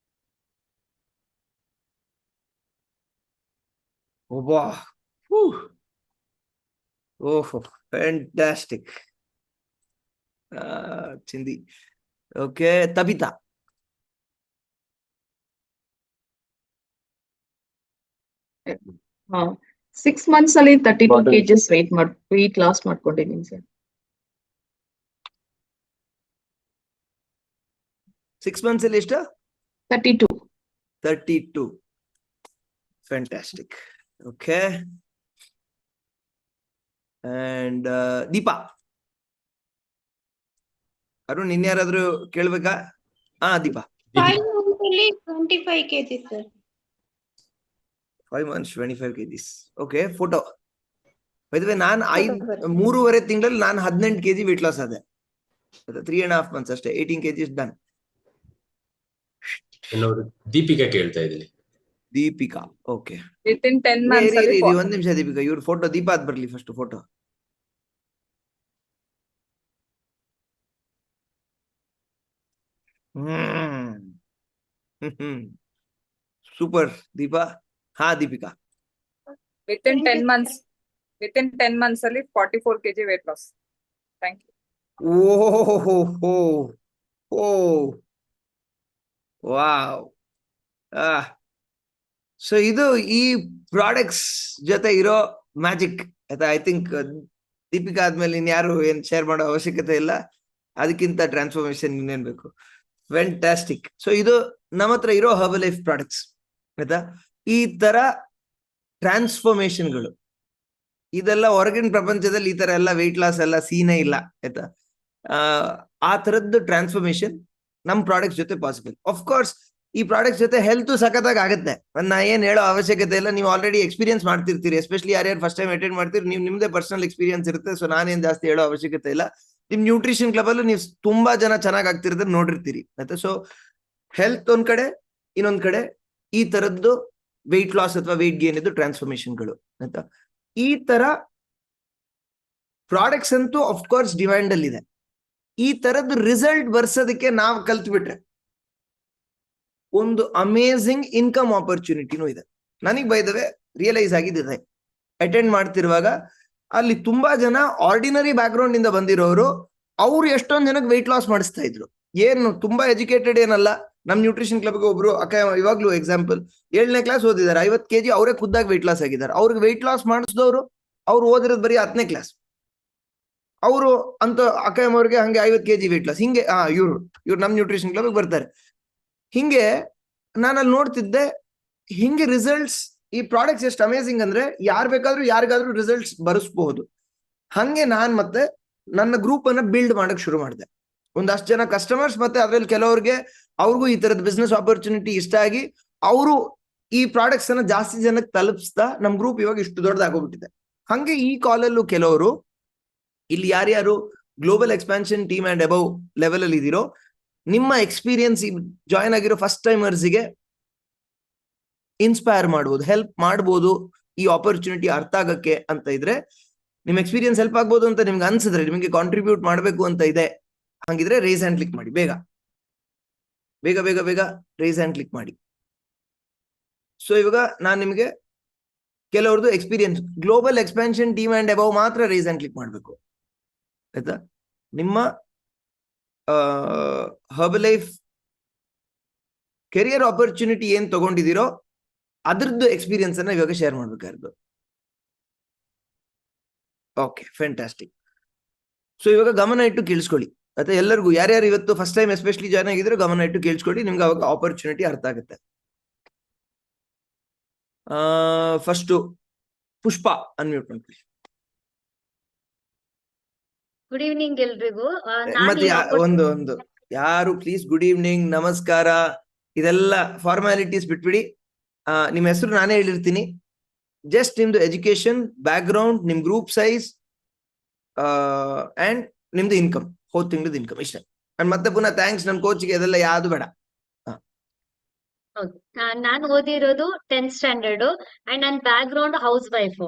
A: ಒಬ್ಬಾ, ಓಹೋ, ಫ್ಯಾಂಟಾಸ್ಟಿಕ್. ಚಿಂದಿ. ಓಕೆ, ತಬಿತಾ.
G: 6 months ಅಲ್ಲಿ 32 kgs weight loss ಮಾಡ್ಕೊಂಡಿದ್ದೀನಿ ಸರ್.
A: 6 months ಅಲ್ಲಿ ಎಷ್ಟು?
G: 32.
A: 32. Fantastic. Okay. And Deepa. Arun, ಇನ್ಯಾರಾದ್ರೂ ಕೇಳ್ಬೇಕಾ? Deepa.
D: 5 months ಅಲ್ಲಿ 25 kg sir.
A: 5 months 25 kgs. Okay, photo. By the way, ನಾನು 3.5 ತಿಂಗಳಲ್ಲಿ ನಾನು 18 kg weight loss ಆದೆ. 3.5 months ಅಷ್ಟೇ, 18 kgs ಡನ್.
B: ಇನ್ನೊಬ್ರು ದೀಪಿಕಾ ಕೇಳ್ತಾ ಇದ್ದೀನಿ.
A: ದೀಪಿಕಾ, ಓಕೆ.
G: Within 10 months ಅಲ್ಲಿ
A: ಒಂದ್ ನಿಮಿಷ ದೀಪಿಕಾ, ಇವ್ರ ಫೋಟೋ ದೀಪಾ ಅದ್ ಬರ್ಲಿ first photo. Super Deepa. Deepika.
G: within 10 months ಅಲ್ಲಿ 44 kg weight loss. Thank you.
A: Wow. So ಇದು ಈ ಪ್ರಾಡಕ್ಟ್ಸ್ ಜೊತೆ ಇರೋ ಮ್ಯಾಜಿಕ್ ಆಯ್ತಾ. ಐ ಥಿಂಕ್ ದೀಪಿಕಾ ಆದ್ಮೇಲೆ ಇನ್ಯಾರು ಏನ್ ಶೇರ್ ಮಾಡೋ ಅವಶ್ಯಕತೆ ಇಲ್ಲ. ಅದಕ್ಕಿಂತ ಟ್ರಾನ್ಸ್ಫಾರ್ಮೇಶನ್ ಇನ್ನೇನ್ ಬೇಕು. ಫ್ಯಾಂಟಾಸ್ಟಿಕ್. ಸೊ ಇದು ನಮ್ಮ ಹತ್ರ ಇರೋ ಹರ್ಬಲ್ ಲೈಫ್ ಪ್ರಾಡಕ್ಟ್ಸ್ ಆಯ್ತಾ. ಈ ತರ ಟ್ರಾನ್ಸ್ಫಾರ್ಮೇಶನ್ಗಳು ಇದೆಲ್ಲ ಹೊರಗಿನ ಪ್ರಪಂಚದಲ್ಲಿ ಈ ತರ ಎಲ್ಲ ವೆಯ್ಟ್ ಲಾಸ್ ಎಲ್ಲ ಸೀನೇ ಇಲ್ಲ ಆಯ್ತಾ. ಆ ತರದ್ದು ಟ್ರಾನ್ಸ್ಫಾರ್ಮೇಶನ್ ನಮ್ ಪ್ರಾಡಕ್ಟ್ಸ್ ಜೊತೆ ಪಾಸಿಬಲ್. ಆಫ್ ಕೋರ್ಸ್ ಈ ಪ್ರಾಡಕ್ಟ್ಸ್ ಜೊತೆ ಹೆಲ್ತ್ ಸಖತ್ತಾಗಿ ಆಗುತ್ತೆ. ನಾ ಏನ್ ಹೇಳೋ ಅವಶ್ಯಕತೆ ಇಲ್ಲ, ನೀವು ಆಲ್ರೆಡಿ ಎಕ್ಸ್ಪೀರಿಯನ್ಸ್ ಮಾಡ್ತಿರ್ತೀರಿ. ಎಸ್ಪೆಷಲಿ ಯಾರ್ಯಾರು ಫಸ್ಟ್ ಟೈಮ್ ಅಟೆಂಡ್ ಮಾಡ್ತೀರಿ, ನೀವು ನಿಮ್ದೇ ಪರ್ಸನಲ್ ಎಕ್ಸ್ಪೀರಿಯನ್ಸ್ ಇರುತ್ತೆ. ಸೊ ನಾನೇನ್ ಜಾಸ್ತಿ ಹೇಳೋ ಅವಶ್ಯಕತೆ ಇಲ್ಲ. ನಿಮ್ ನ್ಯೂಟ್ರಿಷನ್ ಕ್ಲಬ್ ಅಲ್ಲೂ ನೀವು ತುಂಬಾ ಜನ ಚೆನ್ನಾಗಿ ಆಗ್ತಿರೋದನ್ನ ನೋಡಿರ್ತೀರಿ ಆಯ್ತಾ. ಸೊ ಹೆಲ್ತ್ ಒಂದ್ ಕಡೆ, ಇನ್ನೊಂದ್ ಕಡೆ ಈ ತರದ್ದು ವೆಯ್ಟ್ ಲಾಸ್ ಅಥವಾ ವೆಯ್ಟ್ ಗೇನ್ ಇದು ಟ್ರಾನ್ಸ್ಫಾರ್ಮೇಶನ್ಗಳು ಆಯ್ತಾ. ಈ ತರ ಪ್ರಾಡಕ್ಟ್ಸ್ ಅಂತೂ ಆಫ್ ಕೋರ್ಸ್ ಡಿಮ್ಯಾಂಡ್ ಅಲ್ಲಿ ಇದೆ. ಈ ತರದ್ದು ರಿಸಲ್ಟ್ ಬರ್ಸೋದಕ್ಕೆ ನಾವು ಕಲ್ತ್ಬಿಟ್ರೆ ಒಂದು ಅಮೇಝಿಂಗ್ ಇನ್ಕಮ್ ಆಪರ್ಚುನಿಟಿನೂ ಇದೆ. ನನಗೆ ಬೈ ದ ವೇ ರಿಯಲೈಸ್ ಆಗಿದ್ದಿದೆ, ಅಟೆಂಡ್ ಮಾಡ್ತಿರುವಾಗ ಅಲ್ಲಿ ತುಂಬಾ ಜನ ಆರ್ಡಿನರಿ ಬ್ಯಾಕ್ ಗ್ರೌಂಡ್ ಇಂದ ಬಂದಿರೋರು, ಅವ್ರು ಎಷ್ಟೊಂದ್ ಜನಕ್ಕೆ ವೆಯ್ಟ್ ಲಾಸ್ ಮಾಡಿಸ್ತಾ ಇದ್ರು. ಏನು ತುಂಬಾ ಎಜುಕೇಟೆಡ್ ಏನಲ್ಲ. ನಮ್ ನ್ಯೂಟ್ರಿಷನ್ ಕ್ಲಬ್ಗೆ ಒಬ್ರು ಅಕ್ಕ ಇವಾಗ್ಲೂ ಎಕ್ಸಾಂಪಲ್ 7ನೇ ಕ್ಲಾಸ್ ಓದಿದ್ದಾರೆ, 50 kg ಅವರೇ ಖುದ್ದಾಗಿ ವೆಯ್ಟ್ ಲಾಸ್ ಆಗಿದ್ದಾರೆ. ಅವ್ರಿಗೆ ವೆಯ್ಟ್ ಲಾಸ್ ಮಾಡಿಸಿದವರು ಅವ್ರು ಓದಿರೋದು ಬರೀ 10ನೇ ಕ್ಲಾಸ್. ಅವರು ಅಂತ ಅಕ್ಕಯ್ಯವ್ರಿಗೆ ಹಂಗೆ 50 kg ವೆಯ್ಟ್ ಲಾಸ್. ಹಿಂಗೆ ಇವ್ರು ನಮ್ ನ್ಯೂಟ್ರಿಷನ್ ಕ್ಲಬ್ಗೆ ಬರ್ತಾರೆ. ಹಿಂಗೆ ನಾನಲ್ಲಿ ನೋಡ್ತಿದ್ದೆ, ಹಿಂಗೆ ರಿಸಲ್ಟ್ಸ್ ಈ ಪ್ರಾಡಕ್ಟ್ಸ್ ಎಷ್ಟು ಅಮೇಸಿಂಗ್ ಅಂದ್ರೆ ಯಾರಿಗಾದ್ರೂ ರಿಸಲ್ಟ್ಸ್ ಬರೆಸಬಹುದು. ಹಂಗೆ ನಾನ್ ಮತ್ತೆ ನನ್ನ ಗ್ರೂಪ್ ಅನ್ನ ಬಿಲ್ಡ್ ಮಾಡಕ್ ಶುರು ಮಾಡಿದೆ. ಒಂದಷ್ಟು ಜನ ಕಸ್ಟಮರ್ಸ್, ಮತ್ತೆ ಅದ್ರಲ್ಲಿ ಕೆಲವ್ರಿಗೆ ಅವ್ರಿಗೂ ಈ ತರದ ಬಿಸ್ನೆಸ್ ಆಪರ್ಚುನಿಟಿ ಇಷ್ಟ ಆಗಿ ಅವರು ಈ ಪ್ರಾಡಕ್ಟ್ಸ್ ಅನ್ನ ಜಾಸ್ತಿ ಜನಕ್ಕೆ ತಲುಪಿಸ್ತಾ ನಮ್ ಗ್ರೂಪ್ ಇವಾಗ ಇಷ್ಟು ದೊಡ್ಡದಾಗೋಗ್ಬಿಟ್ಟಿದೆ. ಹಂಗೆ ಈ ಕಾಲಲ್ಲೂ ಕೆಲವರು ಇಲ್ಲಿ ಯಾರ್ಯಾರು global expansion team and above level ಅಲ್ಲಿ ಇದೀರೋ, ನಿಮ್ಮ ಎಕ್ಸ್ಪೀರಿಯನ್ಸ್ ಜಾಯ್ನ್ ಆಗಿರೋ ಫಸ್ಟ್ ಟೈಮರ್ಸ್ಗೆ ಇನ್ಸ್ಪೈರ್ ಮಾಡ್ಬೋದು, ಹೆಲ್ಪ್ ಮಾಡ್ಬೋದು ಈ ಆಪರ್ಚುನಿಟಿ ಅರ್ಥ ಆಗಕ್ಕೆ ಅಂತ ಇದ್ರೆ, ನಿಮ್ ಎಕ್ಸ್ಪೀರಿಯನ್ಸ್ ಹೆಲ್ಪ್ ಆಗ್ಬೋದು ಅಂತ ನಿಮ್ಗೆ ಅನ್ಸಿದ್ರೆ, ನಿಮಗೆ ಕಾಂಟ್ರಿಬ್ಯೂಟ್ ಮಾಡ್ಬೇಕು ಅಂತ ಇದೆ ಹಂಗಿದ್ರೆ ರೇಸ್ ಹ್ಯಾಂಡ್ ಕ್ಲಿಕ್ ಮಾಡಿ. ಬೇಗ ರೇಸ್ ಹ್ಯಾಂಡ್ ಕ್ಲಿಕ್ ಮಾಡಿ. ಸೊ ಇವಾಗ ನಾನು ನಿಮಗೆ ಕೆಲವ್ರದ್ದು experience global expansion team and above ಮಾತ್ರ ರೇಸ್ ಹ್ಯಾಂಡ್ ಕ್ಲಿಕ್ ಮಾಡ್ಬೇಕು ಆಯ್ತಾ. ನಿಮ್ಮ ಹರ್ಬಲ್ ಲೈಫ್ ಕೆರಿಯರ್ ಆಪರ್ಚುನಿಟಿ ಏನ್ ತಗೊಂಡಿದ್ದೀರೋ ಅದ್ರದ್ದು ಎಕ್ಸ್ಪೀರಿಯನ್ಸ್ ಅನ್ನ ಇವಾಗ ಶೇರ್ ಮಾಡ್ಬೇಕಾಗಿರೋದು. Okay, fantastic. ಸೊ ಇವಾಗ ಗಮನ ಇಟ್ಟು ಕೇಳಿಸ್ಕೊಳ್ಳಿ ಮತ್ತೆ ಎಲ್ಲರಿಗೂ, ಯಾರ್ಯಾರು ಇವತ್ತು ಫಸ್ಟ್ ಟೈಮ್ ಎಸ್ಪೆಷಲಿ ಜಾಯ್ನ್ ಆಗಿದ್ರೆ ಗಮನ ಇಟ್ಟು ಕೇಳಿಸ್ಕೊಳ್ಳಿ, ನಿಮ್ಗೆ ಅವಾಗ ಆಪರ್ಚುನಿಟಿ ಅರ್ಥ ಆಗುತ್ತೆ. ಫಸ್ಟ್ ಪುಷ್ಪ ಅನ್ಮ್ಯೂಟ್ ಮಾಡ್ಕೊಳ್ಳಿ.
H: ಗುಡ್ ಈವ್ನಿಂಗ್ ಎಲ್ರಿಗೂ.
A: ಮತ್ತೆ ಒಂದು ಯಾರು ಪ್ಲೀಸ್ ಗುಡ್ ಈವ್ನಿಂಗ್ ನಮಸ್ಕಾರ ಇದೆಲ್ಲ ಫಾರ್ಮಾಲಿಟೀಸ್ ಬಿಟ್ಬಿಡಿ. ನಿಮ್ಮ ಹೆಸರು ನಾನೇ ಹೇಳಿರ್ತೀನಿ. ಜಸ್ಟ್ ನಿಮ್ದು ಎಜುಕೇಶನ್ ಬ್ಯಾಕ್ ಗ್ರೌಂಡ್, ನಿಮ್ ಗ್ರೂಪ್ ಸೈಜ್ ಅಂಡ್ ನಿಮ್ದು ಇನ್ಕಮ್, ಹೋದ್ ತಿಂಗಳದ ಇನ್ಕಮ್ ಇಷ್ಟೇ. ಅಂಡ್ ಮತ್ತೆ ಪುನಃ ಥ್ಯಾಂಕ್ಸ್ ನಮ್ ಕೋಚ್ಗೆ, ಅದೆಲ್ಲ ಯಾವ್ದು ಬೇಡ.
H: ನಾನು ಓದಿರೋದು 10th ಸ್ಟ್ಯಾಂಡರ್ಡ್ ಅಂಡ್ ನನ್ನ ಬ್ಯಾಕ್ ಗ್ರೌಂಡ್ ಹೌಸ್ ವೈಫ್.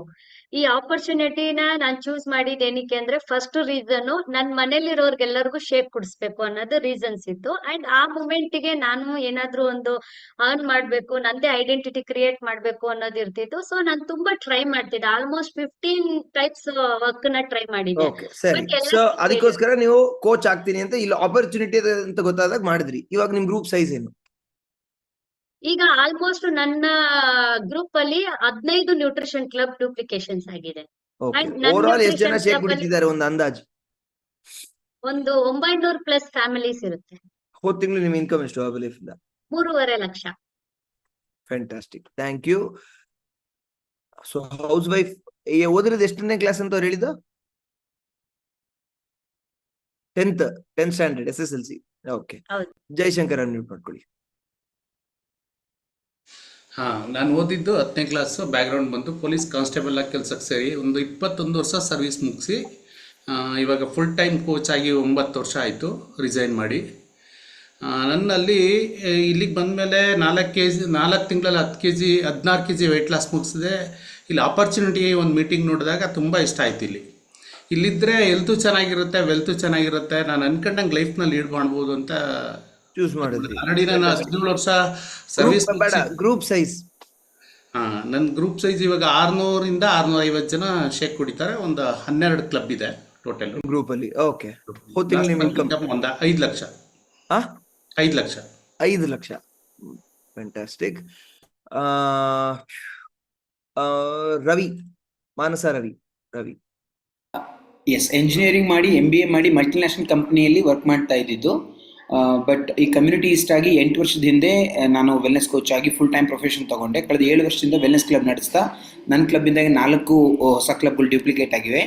H: ಈ ಆಪರ್ಚುನಿಟಿನ ನಾನ್ ಚೂಸ್ ಮಾಡಿದ್ ಏನಕ್ಕೆ ಅಂದ್ರೆ ಫಸ್ಟ್ ರೀಸನ್ ನನ್ ಮನೇಲಿರೋರ್ಗೆಲ್ಲರಿಗೂ ಶೇಕ್ ಕುಡಿಸ್ಬೇಕು ಅನ್ನೋದು ರೀಸನ್ಸ್ ಇತ್ತು. ಅಂಡ್ ಆ ಮೂಮೆಂಟ್ ಗೆ ನಾನು ಏನಾದ್ರೂ ಒಂದು ಅರ್ನ್ ಮಾಡ್ಬೇಕು, ನಂದೇ ಐಡೆಂಟಿಟಿ ಕ್ರಿಯೇಟ್ ಮಾಡ್ಬೇಕು ಅನ್ನೋದು ಇರ್ತಿತ್ತು. ಸೊ ನಾನು ತುಂಬಾ ಟ್ರೈ ಮಾಡ್ತಿದ್ದೆ, ಆಲ್ಮೋಸ್ಟ್ 15 ಟೈಪ್ಸ್ ವರ್ಕ್ ನ ಟ್ರೈ ಮಾಡಿದ್ದೆ.
A: ಓಕೆ ಸರಿ.
H: But ಎಲ್ಲ
A: ಸೊ ಅದಕ್ಕೋಸ್ಕರ ನೀವು ಕೋಚ್ ಆಗ್ತೀನಿ ಅಂತ ಇಲ್ಲಿ ಆಪರ್ಚುನಿಟಿ ಅಂತ ಗೊತ್ತಾದಾಗ ಮಾಡಿದ್ರಿ. ಇವಾಗ ನಿಮ್ ಗ್ರೂಪ್ ಸೈಜ್ ಏನು?
H: ಈಗ ಆಲ್ಮೋಸ್ಟ್ ನನ್ನ ಗ್ರೂಪ್ ಅಲ್ಲಿ 15 ನ್ಯೂಟ್ರಿಷನ್ ಕ್ಲಬ್ ಡೂಪ್ಲಿಕೇಶನ್ಸ್ ಆಗಿದೆ.
A: ಓಕೆ.
H: And ನನ್ನ
A: ಓವರ್ ಆಲ್ ಎಷ್ಟು ಜನ
H: nutrition
A: ಶೇಕ್
H: club ಅಲ್ಲಿ-
A: ಕುಡಿತಿದ್ದಾರೆ ಒಂದು ಅಂದಾಜು?
H: ಒಂದು 900+ ಫ್ಯಾಮಿಲೀಸ್ ಇರುತ್ತೆ.
A: ಹೋದ್ ತಿಂಗಳು ನಿಮ್ ಇನ್ಕಮ್ ಎಷ್ಟು ಅಬಲಿಫ್ ಇಂದ?
H: 3.5 ಲಕ್ಷ.
A: Fantastic, thank you. So housewife ಓದಿರೋದು ಎಷ್ಟನೇ ಕ್ಲಾಸ್ ಅಂತ ಅವ್ರು ಹೇಳಿದ್ದು? 10th standard SSLC. ಓಕೆ.
H: ಹೌದು.
A: ಜಯಶಂಕರ್ ಅನ್ಮ್ಯೂಟ್ ಮಾಡ್ಕೊಳ್ಳಿ.
I: ನಾನು ಓದಿದ್ದು 10ನೇ ಕ್ಲಾಸ್. ಬ್ಯಾಕ್ಗ್ರೌಂಡ್ ಬಂದು ಪೊಲೀಸ್ ಕಾನ್ಸ್ಟೇಬಲ್ ಆಗಿ ಕೆಲಸಕ್ಕೆ ಸೇರಿ ಒಂದು 21 ವರ್ಷ ಸರ್ವಿಸ್ ಮುಗಿಸಿ ಇವಾಗ ಫುಲ್ ಟೈಮ್ ಕೋಚ್ ಆಗಿ 9 ವರ್ಷ ಆಯಿತು ರಿಸೈನ್ ಮಾಡಿ. ನನ್ನಲ್ಲಿ ಇಲ್ಲಿಗೆ ಬಂದಮೇಲೆ 4 ತಿಂಗಳಲ್ಲಿ 10 kg 16 kg ವೆಯ್ಟ್ ಲಾಸ್ ಮುಗಿಸಿದೆ. ಇಲ್ಲಿ ಆಪರ್ಚುನಿಟಿ ಒಂದು ಮೀಟಿಂಗ್ ನೋಡಿದಾಗ ತುಂಬ ಇಷ್ಟ ಆಯ್ತು. ಇಲ್ಲಿದ್ದರೆ ಹೆಲ್ತು ಚೆನ್ನಾಗಿರುತ್ತೆ, ವೆಲ್ತು ಚೆನ್ನಾಗಿರುತ್ತೆ, ನಾನು ಅನ್ಕೊಂಡಂಗೆ ಲೈಫ್ನಲ್ಲಿ ಲೀಡ್ ಮಾಡ್ಬೋದು ಅಂತ
A: ಚೂಸ್ ಮಾಡಿದ್ರಿ.
I: ಆಲ್ರೆಡಿ ನಾನು 17 ವರ್ಷ ಸರ್ವಿಸ್
A: ಗ್ರೂಪ್ ಸೈಜ್
I: ನನ್ನ ಗ್ರೂಪ್ ಸೈಜ್ ಇವಾಗ 600 ಇಂದ 650 ಜನ ಶೇಕ್ ಕುಡಿತಾರೆ. ಒಂದು 12 ಕ್ಲಬ್ ಇದೆ ಟೋಟಲ್
A: ಗ್ರೂಪ್ ಅಲ್ಲಿ. ಓಕೆ. ಹೋದ್ ತಿಂಗಳು ನಿಮ್ ಇನ್ಕಮ್
I: ಒಂದು 5 ಲಕ್ಷ. 5 ಲಕ್ಷ.
A: 5 ಲಕ್ಷ. ಫ್ಯಾಂಟಾಸ್ಟಿಕ್. ರವಿ, ಮಾನಸ ರವಿ.
J: ಎಸ್, ಎಂಜಿನಿಯರಿಂಗ್ ಮಾಡಿ MBA ಮಾಡಿ ಮಲ್ಟಿನ್ಯಾಷನಲ್ ಕಂಪ್ನಿಯಲ್ಲಿ ವರ್ಕ್ ಮಾಡ್ತಾ ಇದ್ದಿದ್ದು. ಬಟ್ ಈ ಕಮ್ಯುನಿಟಿ ಇಷ್ಟ ಆಗಿ 8 ವರ್ಷದ ಹಿಂದೆ ನಾನು ವೆಲ್ನೆಸ್ ಕೋಚ್ ಆಗಿ ಫುಲ್ ಟೈಮ್ ಪ್ರೊಫೆಷನ್ ತಗೊಂಡೆ. ಕಳೆದ 7 ವರ್ಷದಿಂದ ವೆಲ್ನೆಸ್ ಕ್ಲಬ್ ನಡೆಸ್ತಾ ನನ್ನ ಕ್ಲಬ್ಬಿಂದ 4 ಹೊಸ ಕ್ಲಬ್ಗಳು ಡ್ಯೂಪ್ಲಿಕೇಟ್ ಆಗಿವೆ.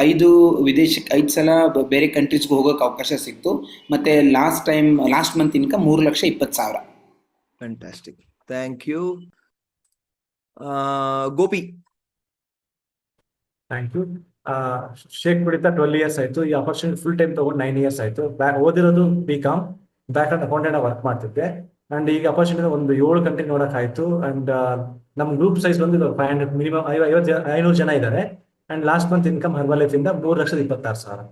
J: 5 ವಿದೇಶಕ್ಕೆ 5 ಸಲ ಬೇರೆ ಕಂಟ್ರೀಸ್ಗೆ ಹೋಗೋಕೆ ಅವಕಾಶ ಸಿಕ್ತು. ಮತ್ತು last month income 3,20,000.
A: Fantastic, thank you. Gopi.
K: Thank you. Shake ಕುಡಿತಾ 12 ಇಯರ್ಸ್ ಆಯಿತು. ಈ ಆಪರ್ಚುನಿಟಿ ಫುಲ್ ಟೈಮ್ ತಗೊಂಡು 9 ಇಯರ್ಸ್ ಆಯಿತು. ಓದಿರೋದು BCom, ಬ್ಯಾಕ್ಗ್ರೌಂಡ್ ಅಕೌಂಟೆಂಟ್ ವರ್ಕ್ ಮಾಡ್ತಿದ್ದೆ. ಆ್ಯಂಡ್ ಈಗ ಆಪರ್ಚುನಿಟಿ ಒಂದು 7 ಕಂಟ್ರಿ ನೋಡೋಕ್ಕಾಯಿತು. ಆ್ಯಂಡ್ ನಮ್ಮ ಗ್ರೂಪ್ ಸೈಜ್ ಬಂದು 500 ಮಿನಿಮಮ್ 500 ಜನ ಇದ್ದಾರೆ. And last month income Herbalife ಇಂದ 3,26,000.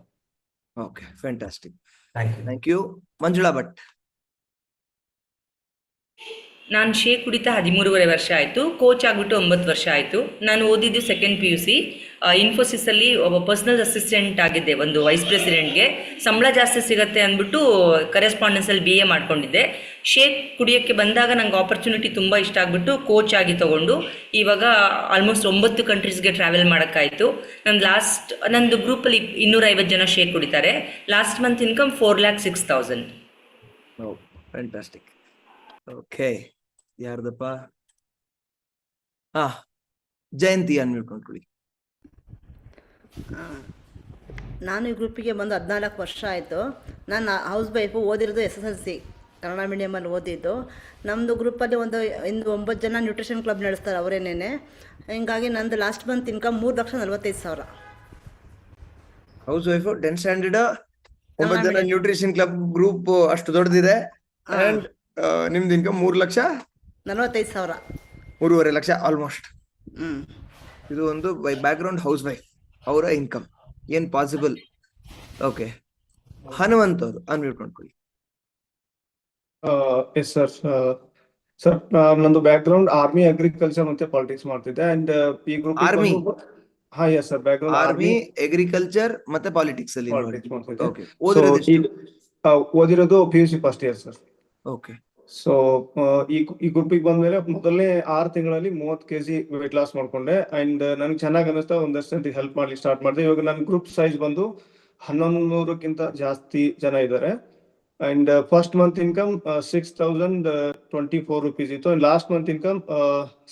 A: Okay, fantastic,
K: thank you.
A: Thank you. Manjula Bhat.
L: ನಾನು ಶೇಕ್ ಕುಡಿತಾ 13.5 ವರ್ಷ ಆಯಿತು. ಕೋಚ್ ಆಗಿಬಿಟ್ಟು 9 ವರ್ಷ ಆಯಿತು. ನಾನು ಓದಿದ್ದು 2nd PUC. ಇನ್ಫೋಸಿಸಲ್ಲಿ ಒಬ್ಬ ಪರ್ಸನಲ್ ಅಸಿಸ್ಟೆಂಟ್ ಆಗಿದ್ದೆ ಒಂದು ವೈಸ್ ಪ್ರೆಸಿಡೆಂಟ್ಗೆ. ಸಂಬಳ ಜಾಸ್ತಿ ಸಿಗುತ್ತೆ ಅಂದ್ಬಿಟ್ಟು ಕರೆಸ್ಪಾಂಡೆನ್ಸಲ್ಲಿ BA ಮಾಡ್ಕೊಂಡಿದ್ದೆ. ಶೇಕ್ ಕುಡಿಯೋಕ್ಕೆ ಬಂದಾಗ ನಂಗೆ ಆಪರ್ಚುನಿಟಿ ತುಂಬ ಇಷ್ಟ ಆಗಿಬಿಟ್ಟು ಕೋಚ್ ಆಗಿ ತೊಗೊಂಡು ಇವಾಗ ಆಲ್ಮೋಸ್ಟ್ 9 ಕಂಟ್ರೀಸ್ಗೆ ಟ್ರಾವೆಲ್ ಮಾಡೋಕ್ಕಾಯಿತು. ನಂದು ಗ್ರೂಪಲ್ಲಿ 250 ಜನ ಶೇಕ್ ಕುಡಿತಾರೆ. Last month income 4,06,000.
A: Fantastic. Okay, ಯಾರ್ದಪ್ಪ? ಜಯಂತಿ ಅನ್ಮ್ಯೂಟ್ ಮಾಡ್ಕೊಳ್ಳಿ.
M: ನಾನು ಈ ಗ್ರೂಪಿಗೆ ಬಂದು 14 ವರ್ಷ ಆಯಿತು. ನಾನು ಹೌಸ್ ವೈಫು, ಓದಿರೋದು SSLC ಕನ್ನಡ ಮೀಡಿಯಮಲ್ಲಿ ಓದಿದ್ದು. ನಮ್ಮದು ಗ್ರೂಪಲ್ಲಿ ಒಂದು 9 ಜನ ನ್ಯೂಟ್ರಿಷನ್ ಕ್ಲಬ್ ನಡೆಸ್ತಾರೆ ಅವರೇನೇನೆ. ಹಿಂಗಾಗಿ ನಂದು last month income 3,45,000.
A: House wife 10th standard, 9 ಜನ ನ್ಯೂಟ್ರಿಷನ್ ಕ್ಲಬ್ ಗ್ರೂಪ್ ಅಷ್ಟು ದೊಡ್ಡದಿದೆ. ಅಂಡ್ ನಿಮ್ದು ಇನ್ಕಮ್
M: 3,45,000,
A: 3.5 ಲಕ್ಷ ಆಲ್ಮೋಸ್ಟ್. ಇದು ಒಂದು ಬ್ಯಾಕ್ಗ್ರೌಂಡ್ ಹೌಸ್ ವೈಫ್, ಅವರ ಇನ್ಕಮ್ ಏನ್ ಪಾಸಿಬಲ್. ಓಕೆ, ಹನುಮಂತ್ ಅವರು ಅನ್ಮ್ಯೂಟ್ ಮಾಡ್ಕೊಳ್ಳಿ.
N: ಎಸ್ ಸರ್, ನಂದು ಬ್ಯಾಕ್ಗ್ರೌಂಡ್ ಆರ್ಮಿ, ಅಗ್ರಿಕಲ್ಚರ್ ಮತ್ತೆ ಪಾಲಿಟಿಕ್ಸ್ ಮಾಡ್ತಿದ್ದೆ. ಅಂಡ್ ಈ group
A: army.
N: Yes sir, background
A: army, agriculture ಮತ್ತೆ ಪಾಲಿಟಿಕ್ಸ್ ಅಲ್ಲಿ
N: ಮಾಡ್ತಿದ್ದೆ. ಓದಿರೋದು PUC first year sir.
A: Okay.
N: So ಈ ಗ್ರೂಪಿಗೆ ಬಂದ್ಮೇಲೆ ಮೊದಲನೇ 6 ತಿಂಗಳಲ್ಲಿ 30 kg ವೆಯ್ಟ್ ಲಾಸ್ ಮಾಡ್ಕೊಂಡೆ. ಅಂಡ್ ನನಗೆ ಚೆನ್ನಾಗಿ ಅನ್ನಿಸ್ತಾ ಒಂದಷ್ಟು ಹೆಲ್ಪ್ ಮಾಡ್ಲಿಕ್ಕೆ ಸ್ಟಾರ್ಟ್ ಮಾಡಿದೆ. ಇವಾಗ ನನ್ನ ಗ್ರೂಪ್ ಸೈಜ್ ಬಂದು 1,100ಕ್ಕಿಂತ ಜಾಸ್ತಿ ಜನ ಇದ್ದಾರೆ. And first month income 6,024 rupees ಇತ್ತು. And last month income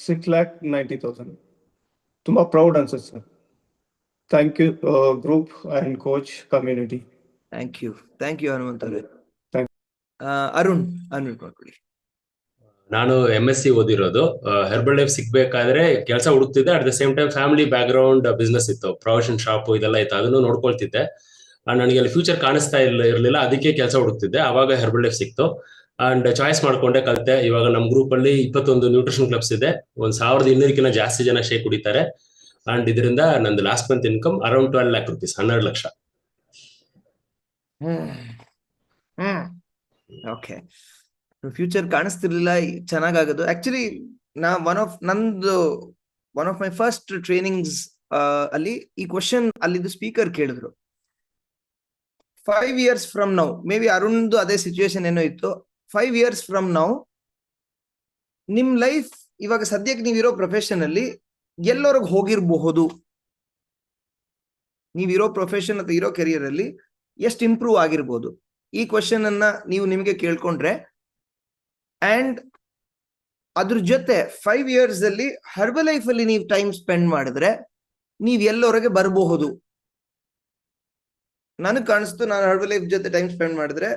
N: 6,90,000. ತುಂಬಾ ಪ್ರೌಡ್ ಅನ್ಸುತ್ತೆ sir. Thank you group and coach community.
A: Thank you Hanumanth ಅವರೇ. ಅರುಣ್ ಅನ್ಮ್ಯೂಟ್ ಮಾಡ್ಕೊಳ್ಳಿ.
B: ನಾನು MSc ಓದಿರೋದು. ಹೆರ್ಬಲ್ ಲೈಫ್ ಸಿಗ್ಬೇಕಾದ್ರೆ ಕೆಲಸ ಹುಡುಕ್ತಿದ್ದೆ. At the same time family background business ಇತ್ತು, ಪ್ರೊವಿಷನ್ ಶಾಪ್ ಇದೆಲ್ಲ ಇತ್ತು, ಅದನ್ನು ನೋಡ್ಕೊಳ್ತಿದ್ದೆ. ನನಗೆ ಅಲ್ಲಿ ಫ್ಯೂಚರ್ ಕಾಣಿಸ್ತಾ ಇರಲಿಲ್ಲ, ಅದಕ್ಕೆ ಕೆಲಸ ಹುಡುಕ್ತಿದ್ದೆ. ಅವಾಗ ಹೆರ್ಬಲ್ ಲೈಫ್ ಸಿಕ್ತು. ಅಂಡ್ ಚಾಯ್ಸ್ ಮಾಡ್ಕೊಂಡೆ ಕಲಿತೆ. ಇವಾಗ ನಮ್ಮ ಗ್ರೂಪ್ ಅಲ್ಲಿ 21 ನ್ಯೂಟ್ರಿಷನ್ ಕ್ಲಬ್ಸ್ ಇದೆ. 1,200ಕ್ಕಿಂತ ಜಾಸ್ತಿ ಜನ ಶೇಕ್ ಕುಡಿತಾರೆ. ಅಂಡ್ ಇದರಿಂದ ನಂದು last month income around 12 lakh rupees, 12 ಲಕ್ಷ.
A: ಓಕೆ, ಫ್ಯೂಚರ್ ಕಾಣಿಸ್ತಿರ್ಲಿಲ್ಲ ಚೆನ್ನಾಗಾಗೋದು. Actually one of my first trainings ಅಲ್ಲಿ ಈ ಕ್ವಶನ್ ಅಲ್ಲಿದ್ದು ಸ್ಪೀಕರ್ ಕೇಳಿದ್ರು. 5 years from now, maybe ಅರುಣ್ದು ಅದೇ ಸಿಚುವೇಶನ್ ಏನೋ ಇತ್ತು. 5 years from now ನಿಮ್ ಲೈಫ್ ಇವಾಗ ಸದ್ಯಕ್ಕೆ ನೀವಿರೋ ಪ್ರೊಫೆಷನ್ ಅಲ್ಲಿ ಎಲ್ಲವರೆಗೂ ಹೋಗಿರಬಹುದು, ನೀವಿರೋ ಪ್ರೊಫೆಷನ್ ಅಥವಾ ಇರೋ ಕೆರಿಯರ್ ಅಲ್ಲಿ ಎಷ್ಟು ಇಂಪ್ರೂವ್ ಆಗಿರ್ಬೋದು, ಈ ಕ್ವಶನ್ ಅನ್ನ ನೀವು ನಿಮ್ಗೆ ಕೇಳ್ಕೊಂಡ್ರೆ ಅಂಡ್ ಅದ್ರ ಜೊತೆ 5 years ಅಲ್ಲಿ ಹರ್ಬಲ್ ಲೈಫ್ ಅಲ್ಲಿ ನೀವು ಟೈಮ್ ಸ್ಪೆಂಡ್ ಮಾಡಿದ್ರೆ ನೀವ್ ಎಲ್ಲವರೆಗೆ ಬರಬಹುದು. ನನಗ್ ಕಾಣಿಸ್ತು, ನಾನು ಹರ್ಬಲ್ ಲೈಫ್ ಜೊತೆ ಟೈಮ್ ಸ್ಪೆಂಡ್ ಮಾಡಿದ್ರೆ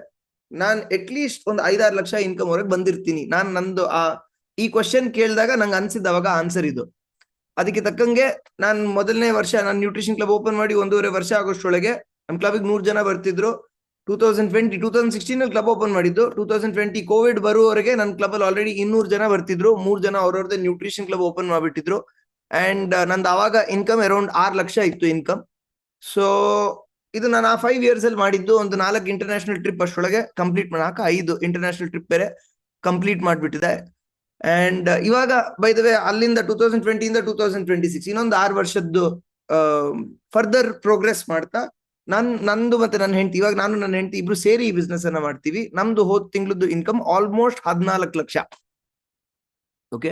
A: ನಾನು ಅಟ್ ಲೀಸ್ಟ್ ಒಂದು 5-6 ಲಕ್ಷ ಇನ್ಕಮ್ ವರೆಗೆ ಬಂದಿರ್ತೀನಿ. ನಂದು ಈ ಕ್ವಶನ್ ಕೇಳಿದಾಗ ನಂಗೆ ಅನ್ಸಿದ್ದ ಅವಾಗ ಆನ್ಸರ್ ಇದು. ಅದಕ್ಕೆ ತಕ್ಕಂಗೆ ನಾನು ಮೊದಲನೇ ವರ್ಷ ನಾನು ನ್ಯೂಟ್ರಿಷನ್ ಕ್ಲಬ್ ಓಪನ್ ಮಾಡಿ 1.5 ವರ್ಷ ಆಗೋಷ್ಟೊಳಗೆ ನಮ್ಮ ಕ್ಲಬ್ಗೆ 100 ಜನ ಬರ್ತಿದ್ರು. 2016 ಕ್ಲಬ್ ಓಪನ್ ಮಾಡಿದ್ದು. 2020 ಕೋವಿಡ್ ಬರುವವರೆಗೆ ನನ್ನ ಕ್ಲಬ್ ಅಲ್ಲಿ ಆಲ್ರೆಡಿ 200 ಜನ ಬರ್ತಿದ್ರು. 3 ಜನ ಅವ್ರವ್ರದ್ದೇ ನ್ಯೂಟ್ರಿಷನ್ ಕ್ಲಬ್ ಓಪನ್ ಮಾಡ್ಬಿಟ್ಟಿದ್ರು. ಅಂಡ್ ನಂದು ಆವಾಗ ಇನ್ಕಮ್ ಅರೌಂಡ್ 6 ಲಕ್ಷ ಇತ್ತು ಇನ್ಕಮ್. ಸೊ ಇದು ನಾನು ಆ 5 years ಅಲ್ಲಿ ಮಾಡಿದ್ದು. ಒಂದು 4 ಇಂಟರ್ನ್ಯಾಷನಲ್ ಟ್ರಿಪ್ ಅಷ್ಟೊಳಗೆ ಕಂಪ್ಲೀಟ್ 5 ಇಂಟರ್ನ್ಯಾಷನಲ್ ಟ್ರಿಪ್ ಬೇರೆ ಕಂಪ್ಲೀಟ್ ಮಾಡ್ಬಿಟ್ಟಿದೆ. ಅಂಡ್ ಇವಾಗ ಬೈ ದ ವೇ ಅಲ್ಲಿಂದ 2020 ಇಂದ 2026 ಇನ್ನೊಂದು 6 ವರ್ಷದ್ದು ಫರ್ದರ್ ಪ್ರೋಗ್ರೆಸ್ ಮಾಡ್ತಾ ನಂದು ಮತ್ತೆ ನನ್ನ ಹೆಂಡತಿ, ಇವಾಗ ನಾನು ನನ್ನ ಹೆಂಡತಿ ಇಬ್ರು ಸೇರಿ ಈ ಬಿಸ್ನೆಸ್ ಅನ್ನ ಮಾಡ್ತೀವಿ. ನಮ್ದು ಹೋದ್ ತಿಂಗಳದ್ದು ಇನ್ಕಮ್ ಆಲ್ಮೋಸ್ಟ್ 14 ಲಕ್ಷ. ಓಕೆ,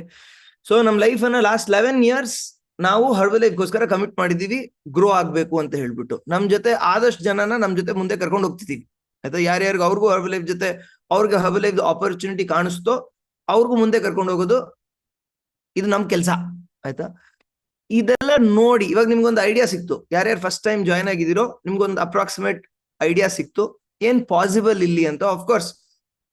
A: ಸೊ ನಮ್ ಲೈಫ್ ಅನ್ನ ಲಾಸ್ಟ್ 11 years ನಾವು ಹರ್ಬಲ್ ಲೈಫ್ಗೋಸ್ಕರ ಕಮಿಟ್ ಮಾಡಿದೀವಿ, ಗ್ರೋ ಆಗ್ಬೇಕು ಅಂತ ಹೇಳ್ಬಿಟ್ಟು. ನಮ್ ಜೊತೆ ಆದಷ್ಟು ಜನನ ನಮ್ ಜೊತೆ ಮುಂದೆ ಕರ್ಕೊಂಡು ಹೋಗ್ತಿದೀವಿ. ಆಯ್ತಾ, ಯಾರ್ಯಾರಿಗೂ ಅವ್ರಿಗೂ ಹರ್ಬಲ್ ಲೈಫ್ ಜೊತೆ ಅವ್ರಿಗೆ ಹರ್ಬಲ್ ಲೈಫ್ ಆಪರ್ಚುನಿಟಿ ಕಾಣಿಸ್ತೋ ಅವ್ರಿಗೂ ಮುಂದೆ ಕರ್ಕೊಂಡು ಹೋಗೋದು ಇದು ನಮ್ ಕೆಲ್ಸ. ಆಯ್ತಾ, ಇದೆಲ್ಲ ನೋಡಿ ಇವಾಗ ನಿಮ್ಗೊಂದು ಐಡಿಯಾ ಸಿಕ್ತು. ಯಾರ್ಯಾರು ಫಸ್ಟ್ ಟೈಮ್ ಜಾಯ್ನ್ ಆಗಿದಿರೋ ನಿಮ್ಗೊಂದು ಅಪ್ರಾಕ್ಸಿಮೇಟ್ ಐಡಿಯಾ ಸಿಕ್ತು ಏನ್ ಪಾಸಿಬಲ್ ಇಲ್ಲಿ ಅಂತ. ಆಫ್ಕೋರ್ಸ್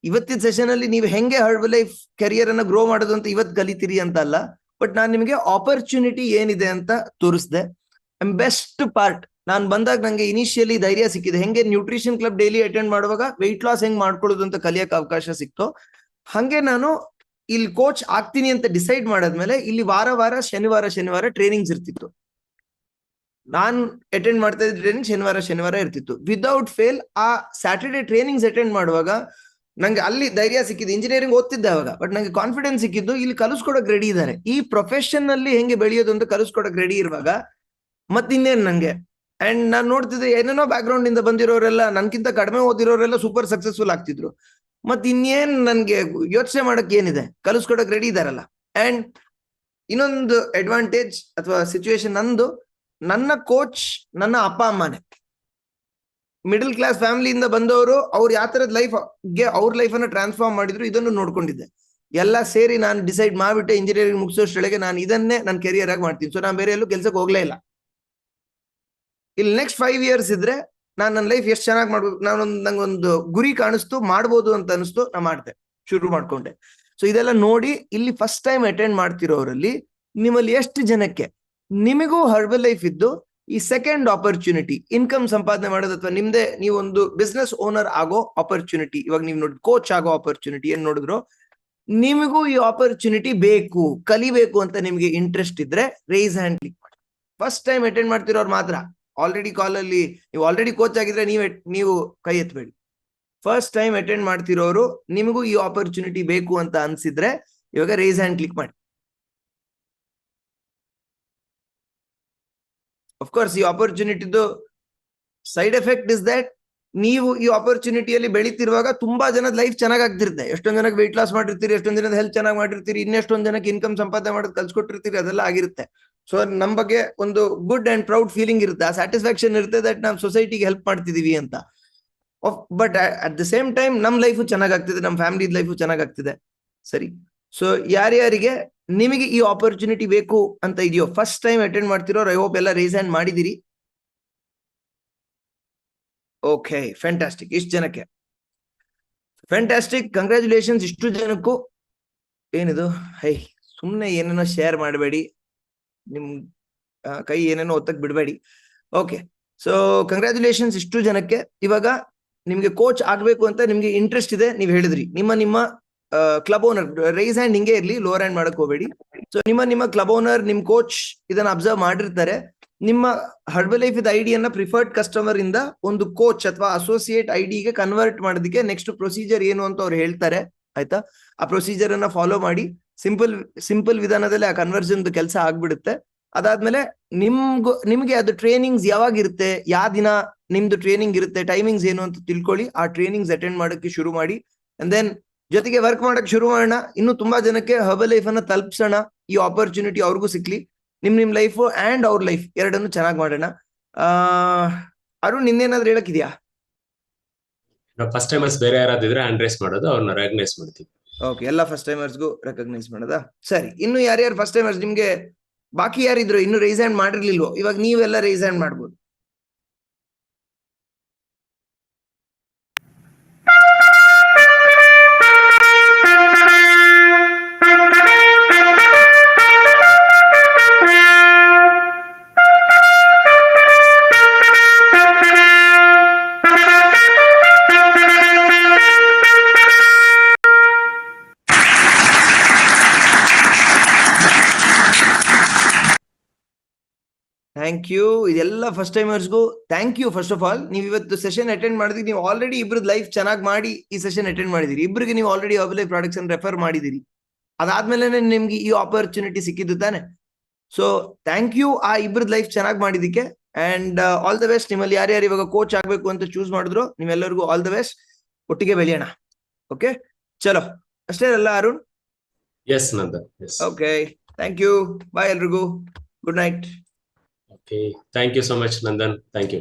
A: ಇವತ್ತಿನ ಸೆಷನ್ ಅಲ್ಲಿ ನೀವು ಹೆಂಗೆ ಹರ್ಬಲ್ ಲೈಫ್ ಕೆರಿಯರ್ ಅನ್ನ ಗ್ರೋ ಮಾಡೋದು ಅಂತ ಇವತ್ತು ಕಲಿತೀರಿ ಅಂತ ಅಲ್ಲ, ಬಟ್ ನಾನು ನಿಮಗೆ ಆಪರ್ಚುನಿಟಿ ಏನಿದೆ ಅಂತ ತೋರಿಸ್ದೆ. ಬೆಸ್ಟ್ ಪಾರ್ಟ್, ನಾನು ಬಂದಾಗ ನಂಗೆ ಇನಿಷಿಯಲಿ ಧೈರ್ಯ ಸಿಕ್ಕಿದೆ. ಹೆಂಗೆ ನ್ಯೂಟ್ರಿಷನ್ ಕ್ಲಬ್ ಡೈಲಿ ಅಟೆಂಡ್ ಮಾಡುವಾಗ ವೆಯ್ಟ್ ಲಾಸ್ ಹೆಂಗ್ ಮಾಡ್ಕೊಳ್ಳೋದು ಅಂತ ಕಲಿಯಕ್ಕೆ ಅವಕಾಶ ಸಿಕ್ತೋ, ಹಂಗೆ ನಾನು ಇಲ್ಲಿ ಕೋಚ್ ಆಗ್ತೀನಿ ಅಂತ ಡಿಸೈಡ್ ಮಾಡಾದ್ಮೇಲೆ ಇಲ್ಲಿ ವಾರ ಶನಿವಾರ ಟ್ರೈನಿಂಗ್ಸ್ ಇರ್ತಿತ್ತು. ನಾನ್ ಅಟೆಂಡ್ ಮಾಡ್ತಾ ಇದ್ದ ಟ್ರೈನಿಂಗ್ ಶನಿವಾರ ಇರ್ತಿತ್ತು ವಿದೌಟ್ ಫೇಲ್. ಆ ಸ್ಯಾಟರ್ಡೆ ಟ್ರೈನಿಂಗ್ಸ್ ಅಟೆಂಡ್ ಮಾಡುವಾಗ ನಂಗೆ ಅಲ್ಲಿ ಧೈರ್ಯ ಸಿಕ್ಕಿದ್ದು. ಇಂಜಿನಿಯರಿಂಗ್ ಓದ್ತಿದ್ದೆ ಅವಾಗ, ಬಟ್ ನಂಗೆ ಕಾನ್ಫಿಡೆನ್ಸ್ ಸಿಕ್ಕಿದ್ದು ಇಲ್ಲಿ ಕಲಿಸ್ಕೊಡಕ್ ರೆಡಿ ಇದ್ದಾರೆ. ಈ ಪ್ರೊಫೆಷನ್ ಅಲ್ಲಿ ಹೆಂಗೆ ಬೆಳೆಯೋದು ಅಂತ ಕಲಿಸ್ಕೊಡಕ್ ರೆಡಿ ಇರುವಾಗ ಮತ್ತಿನ್ನೇನ್ ನಂಗೆ. ಅಂಡ್ ನಾನ್ ನೋಡ್ತಿದ್ದೆ ಏನೇನೋ ಬ್ಯಾಕ್ ಗ್ರೌಂಡ್ ಇಂದ ಬಂದಿರೋರೆಲ್ಲ ನನ್ಕಿಂತ ಕಡಿಮೆ ಓದಿರೋರೆಲ್ಲ ಸೂಪರ್ ಸಕ್ಸಸ್ಫುಲ್ ಆಗ್ತಿದ್ರು. ಮತ್ ಇನ್ನೇನ್ ನನ್ಗೆ ಯೋಚನೆ ಮಾಡಕ್ ಏನಿದೆ, ಕಲಿಸ್ಕೊಡಕ್ ರೆಡಿ ಇದಾರಲ್ಲ. ಅಂಡ್ ಇನ್ನೊಂದು ಅಡ್ವಾಂಟೇಜ್ ಅಥವಾ ಸಿಚುವೇಶನ್ ನಂದು, ನನ್ನ ಕೋಚ್ ನನ್ನ ಅಪ್ಪ ಅಮ್ಮನೇ. ಮಿಡಲ್ ಕ್ಲಾಸ್ ಫ್ಯಾಮಿಲಿಯಿಂದ ಬಂದವರು, ಅವ್ರು ಯಾವ ತರದ ಲೈಫ್ಗೆ ಅವ್ರ ಲೈಫ್ ಅನ್ನ ಟ್ರಾನ್ಸ್ಫಾರ್ಮ್ ಮಾಡಿದ್ರು ಇದನ್ನು ನೋಡ್ಕೊಂಡಿದ್ದೆ. ಎಲ್ಲ ಸೇರಿ ನಾನು ಡಿಸೈಡ್ ಮಾಡ್ಬಿಟ್ಟೆ ಇಂಜಿನಿಯರಿಂಗ್ ಮುಗಿಸೋಷ್ಟೊಳಗೆ ನಾನು ಇದನ್ನೇ ನನ್ನ ಕೆರಿಯರ್ ಆಗಿ ಮಾಡ್ತೀನಿ. ಸೊ ನಾನು ಬೇರೆ ಎಲ್ಲೂ ಕೆಲ್ಸಕ್ಕೆ ಹೋಗ್ಲೇ ಇಲ್ಲ. ಇಲ್ಲಿ ನೆಕ್ಸ್ಟ್ 5 years ಇದ್ರೆ ನಾನು ನನ್ನ ಲೈಫ್ ಎಷ್ಟು ಚೆನ್ನಾಗಿ ಮಾಡ್ಬೇಕು, ನಂಗೊಂದು ಗುರಿ ಕಾಣಿಸ್ತು, ಮಾಡ್ಬೋದು ಅಂತ ಅನಿಸ್ತು, ನಾ ಮಾಡ್ದೆ, ಶುರು ಮಾಡ್ಕೊಂಡೆ. ಸೊ ಇದೆಲ್ಲ ನೋಡಿ ಇಲ್ಲಿ ಫಸ್ಟ್ ಟೈಮ್ ಅಟೆಂಡ್ ಮಾಡ್ತಿರೋರಲ್ಲಿ ನಿಮ್ಮಲ್ಲಿ ಎಷ್ಟು ಜನಕ್ಕೆ ನಿಮಗೂ ಹರ್ಬಲ್ ಲೈಫ್ ಇದ್ದು ಈ ಸೆಕೆಂಡ್ ಆಪರ್ಚುನಿಟಿ ಇನ್ಕಮ್ ಸಂಪಾದನೆ ಮಾಡೋದು ಅಥವಾ ನಿಮ್ದೇ ನೀವೊಂದು ಬಿಸ್ನೆಸ್ ಓನರ್ ಆಗೋ ಆಪರ್ಚುನಿಟಿ, ಇವಾಗ ನೀವು ನೋಡಿ ಕೋಚ್ ಆಗೋ ಆಪರ್ಚುನಿಟಿ ಏನ್ ನೋಡಿದ್ರು, ನಿಮಗೂ ಈ ಆಪರ್ಚುನಿಟಿ ಬೇಕು, ಕಲಿಬೇಕು ಅಂತ ನಿಮ್ಗೆ ಇಂಟ್ರೆಸ್ಟ್ ಇದ್ರೆ ರೈಸ್ ಹ್ಯಾಂಡ್ ಕ್ಲಿಕ್ ಮಾಡಿ. ಫಸ್ಟ್ ಟೈಮ್ ಅಟೆಂಡ್ ಮಾಡ್ತಿರೋರು ಮಾತ್ರ. ಆಲ್ರೆಡಿ ಕಾಲಲ್ಲಿ ನೀವು ಆಲ್ರೆಡಿ ಕೋಚ್ ಆಗಿದ್ರೆ ನೀವು ಕೈ ಎತ್ತಬೇಡಿ. ಫಸ್ಟ್ ಟೈಮ್ ಅಟೆಂಡ್ ಮಾಡ್ತಿರೋರು ನಿಮಗೂ ಈ ಆಪರ್ಚುನಿಟಿ ಬೇಕು ಅಂತ ಅನ್ಸಿದ್ರೆ ಇವಾಗ ರೈಸ್ ಹ್ಯಾಂಡ್ ಕ್ಲಿಕ್ ಮಾಡಿ. ಅಫ್ಕೋರ್ಸ್ ಈ ಆಪರ್ಚುನಿಟಿದು ಸೈಡ್ ಎಫೆಕ್ಟ್ ಇಸ್ ದಟ್ ನೀವು ಈ ಆಪರ್ಚುನಿಟಿಯಲ್ಲಿ ಬೆಳೀತಿರುವಾಗ ತುಂಬಾ ಜನದ ಲೈಫ್ ಚೆನ್ನಾಗಾಗ್ತಿರುತ್ತೆ. ಎಷ್ಟೊಂದ್ ಜನಕ್ಕೆ ವೆಯ್ಟ್ ಲಾಸ್ ಮಾಡಿರ್ತೀರಿ, ಎಷ್ಟೊಂದ್ ಜನದ ಹೆಲ್ತ್ ಚೆನ್ನಾಗಿ ಮಾಡಿರ್ತೀರಿ, ಇನ್ನೆಷ್ಟೊಂದ್ ಜನಕ್ಕೆ ಇನ್ಕಮ್ ಸಂಪಾದನೆ ಮಾಡೋದು ಕಲ್ಸ್ಕೊಟ್ಟಿರ್ತೀರಿ, ಅದೆಲ್ಲ ಆಗಿರುತ್ತೆ. ಸೊ ನಮ್ ಬಗ್ಗೆ ಒಂದು ಗುಡ್ ಅಂಡ್ ಪ್ರೌಡ್ ಫೀಲಿಂಗ್ ಇರುತ್ತೆ, ಆ ಸ್ಯಾಟಿಸ್ಫ್ಯಾಕ್ಷನ್ ಇರುತ್ತೆ ದಟ್ ನಾವು ಸೊಸೈಟಿಗೆ ಹೆಲ್ಪ್ ಮಾಡ್ತಿದೀವಿ ಅಂತ. But at the same time ನಮ್ ಲೈಫು ಚೆನ್ನಾಗಾಗ್ತಿದೆ, ನಮ್ ಫ್ಯಾಮಿಲಿ ಲೈಫು ಚೆನ್ನಾಗಾಗ್ತಿದೆ. ಸರಿ, ಸೊ ಯಾರ್ಯಾರಿಗೆ ನಿಮಗೆ ಈ ಆಪರ್ಚುನಿಟಿ ಬೇಕು ಅಂತ ಇದೆಯೋ, ಫಸ್ಟ್ ಟೈಮ್ ಅಟೆಂಡ್ ಮಾಡ್ತಿರೋ ಐ ಹೋಪ್ ಎಲ್ಲ ರೈಸ್ ಹ್ಯಾಂಡ್ ಮಾಡಿದಿರಿ. Okay, fantastic. ಇಷ್ಟು ಜನಕ್ಕೆ ಫ್ಯಾಂಟಾಸ್ಟಿಕ್, ಕಂಗ್ರ್ಯಾಚುಲೇಷನ್ಸ್. ಇಷ್ಟು ಜನಕ್ಕೂ ಏನಿದು, ಹೈ ಸುಮ್ನೆ ಏನೇನೋ ಶೇರ್ ಮಾಡಬೇಡಿ, ನಿಮ್ ಕೈ ಏನೇನೋ ಒತ್ತಕ್ ಬಿಡಬೇಡಿ. ಓಕೆ, ಸೊ ಕಂಗ್ರ್ಯಾಚುಲೇಷನ್ಸ್ ಇಷ್ಟು ಜನಕ್ಕೆ. ಇವಾಗ ನಿಮ್ಗೆ ಕೋಚ್ ಆಗ್ಬೇಕು ಅಂತ ನಿಮ್ಗೆ ಇಂಟ್ರೆಸ್ಟ್ ಇದೆ, ನೀವು ಹೇಳಿದ್ರಿ. ನಿಮ್ಮ ಕ್ಲಬ್ ಓನರ್ ರೈಸ್ ಹ್ಯಾಂಡ್ ಹಿಂಗೆ ಇರ್ಲಿ, ಲೋವರ್ ಹ್ಯಾಂಡ್ ಮಾಡಕ್ ಹೋಗ್ಬೇಡಿ. ಸೊ ನಿಮ್ಮ ಕ್ಲಬ್ ಓನರ್, ನಿಮ್ ಕೋಚ್ ಇದನ್ನ ಅಬ್ಸರ್ವ್ ಮಾಡಿರ್ತಾರೆ. ನಿಮ್ಮ ಹರ್ಬಲೈಫ್ ಐಡಿಯನ್ನ ಪ್ರಿಫರ್ಡ್ ಕಸ್ಟಮರ್ ಇಂದ ಒಂದು ಕೋಚ್ ಅಥವಾ ಅಸೋಸಿಯೇಟ್ ಐಡಿಗೆ ಕನ್ವರ್ಟ್ ಮಾಡೋದಕ್ಕೆ ನೆಕ್ಸ್ಟ್ ಪ್ರೊಸೀಜರ್ ಏನು ಅಂತ ಅವ್ರು ಹೇಳ್ತಾರೆ. ಆಯ್ತಾ? ಆ ಪ್ರೊಸೀಜರ್ ಅನ್ನ ಫಾಲೋ ಮಾಡಿ ಸಿಂಪಲ್ ವಿಧಾನದಲ್ಲಿ ಆ ಕನ್ವರ್ಷನ್ ಕೆಲಸ ಆಗ್ಬಿಡುತ್ತೆ. ಅದಾದ್ಮೇಲೆ ನಿಮ್ಗೆ ಅದು ಟ್ರೈನಿಂಗ್ಸ್ ಯಾವಾಗ ಇರುತ್ತೆ, ಯಾವ ದಿನ ನಿಮ್ದು ಟ್ರೈನಿಂಗ್ ಇರುತ್ತೆ, ಟೈಮಿಂಗ್ಸ್ ಏನು ಅಂತ ತಿಳ್ಕೊಳ್ಳಿ. ಆ ಟ್ರೈನಿಂಗ್ಸ್ ಅಟೆಂಡ್ ಮಾಡೋಕ್ಕೆ ಶುರು ಮಾಡಿ. ಅಂಡ್ ದೆನ್ ಜೊತೆಗೆ ವರ್ಕ್ ಮಾಡಕ್ ಶುರು ಮಾಡೋಣ. ಇನ್ನು ತುಂಬಾ ಜನಕ್ಕೆ ಹರ್ಬಲ್ ಲೈಫ್ ಅನ್ನ ತಲುಪಿಸೋಣ. ಈ ಆಪರ್ಚುನಿಟಿ ಅವ್ರಿಗೂ ಸಿಕ್ಲಿ. ನಿಮ್ ಲೈಫ್ ಅಂಡ್ ಅವ್ರ ಲೈಫ್ ಎರಡನ್ನು ಚೆನ್ನಾಗಿ ಮಾಡೋಣ. ಅರುಣ್, ನಿನ್ನೇನಾದ್ರೂ ಹೇಳಕ್ಕಿದ್ಯಾ?
B: ಫಸ್ಟ್ ಟೈಮರ್ಸ್ ಬೇರೆ ಯಾರಾದಿದ್ರೆ ಹ್ಯಾಂಡ್ ರೈಸ್ ಮಾಡೋದು, ಅವ್ರನ್ನ ರೆಕಗ್ನೈಸ್ ಮಾಡ್ತೀವಿ.
A: ಓಕೆ, ಎಲ್ಲ ಫಸ್ಟ್ ಟೈಮರ್ಸ್ಗೂ ರೆಕಗ್ನೈಸ್ ಮಾಡೋದಾ? ಸರಿ. ಇನ್ನು ಯಾರ್ಯಾರು ಫಸ್ಟ್ ಟೈಮರ್ಸ್, ನಿಮ್ಗೆ ಬಾಕಿ ಯಾರಿದ್ರು ಇನ್ನು ರೈಸ್ ಹ್ಯಾಂಡ್ ಮಾಡಿರ್ಲಿಲ್ವೋ, ಇವಾಗ ನೀವೆಲ್ಲ ರೈಸ್ ಹ್ಯಾಂಡ್ ಮಾಡ್ಬೋದು. Thank you. ಇದೆಲ್ಲ ಫಸ್ಟ್ ಟೈಮರ್ಸ್ಗೂ thank you. First of all, ನೀವು ಇವತ್ತು ಸೆಷನ್ ಅಟೆಂಡ್ ಮಾಡಿದ್ರಿ. ನೀವು ಆಲ್ರೆಡಿ ಇಬ್ರದ್ ಲೈಫ್ ಚೆನ್ನಾಗಿ ಮಾಡಿ ಈ ಸೆಷನ್ ಅಟೆಂಡ್ ಮಾಡಿದಿರಿ. ಇಬ್ರಿಗೆ ನೀವು ಆಲ್ರೆಡಿ ಹರ್ಬಲ್ ಲೈಫ್ ಪ್ರಾಡಕ್ಟ್ಸ್ ಅನ್ನು ರೆಫರ್ ಮಾಡಿದಿರಿ. ಅದಾದ್ಮೇಲೆ ನಿಮ್ಗೆ ಈ ಆಪರ್ಚುನಿಟಿ ಸಿಕ್ಕಿದ್ದು ತಾನೆ. ಸೊ ಥ್ಯಾಂಕ್ ಯು ಆ ಇಬ್ರದ್ ಲೈಫ್ ಚೆನ್ನಾಗಿ ಮಾಡಿದಕ್ಕೆ. And all the best. ನಿಮ್ಮಲ್ಲಿ ಯಾರ್ಯಾರು ಇವಾಗ ಕೋಚ್ ಆಗ್ಬೇಕು ಅಂತ ಚೂಸ್ ಮಾಡಿದ್ರು, ನಿಮ್ಮೆಲ್ಲರಿಗೂ ಆಲ್ ದ ಬೆಸ್ಟ್. ಒಟ್ಟಿಗೆ ಬೆಳೆಯೋಣ. ಓಕೆ, ಚಲೋ. ಅಷ್ಟೇ ಅಲ್ಲ Arun?
B: Yes Nandan.
A: Okay, thank you. Bye ಎಲ್ರಿಗೂ. Good night.
B: Okay, thank you so much, Nandan. Thank you.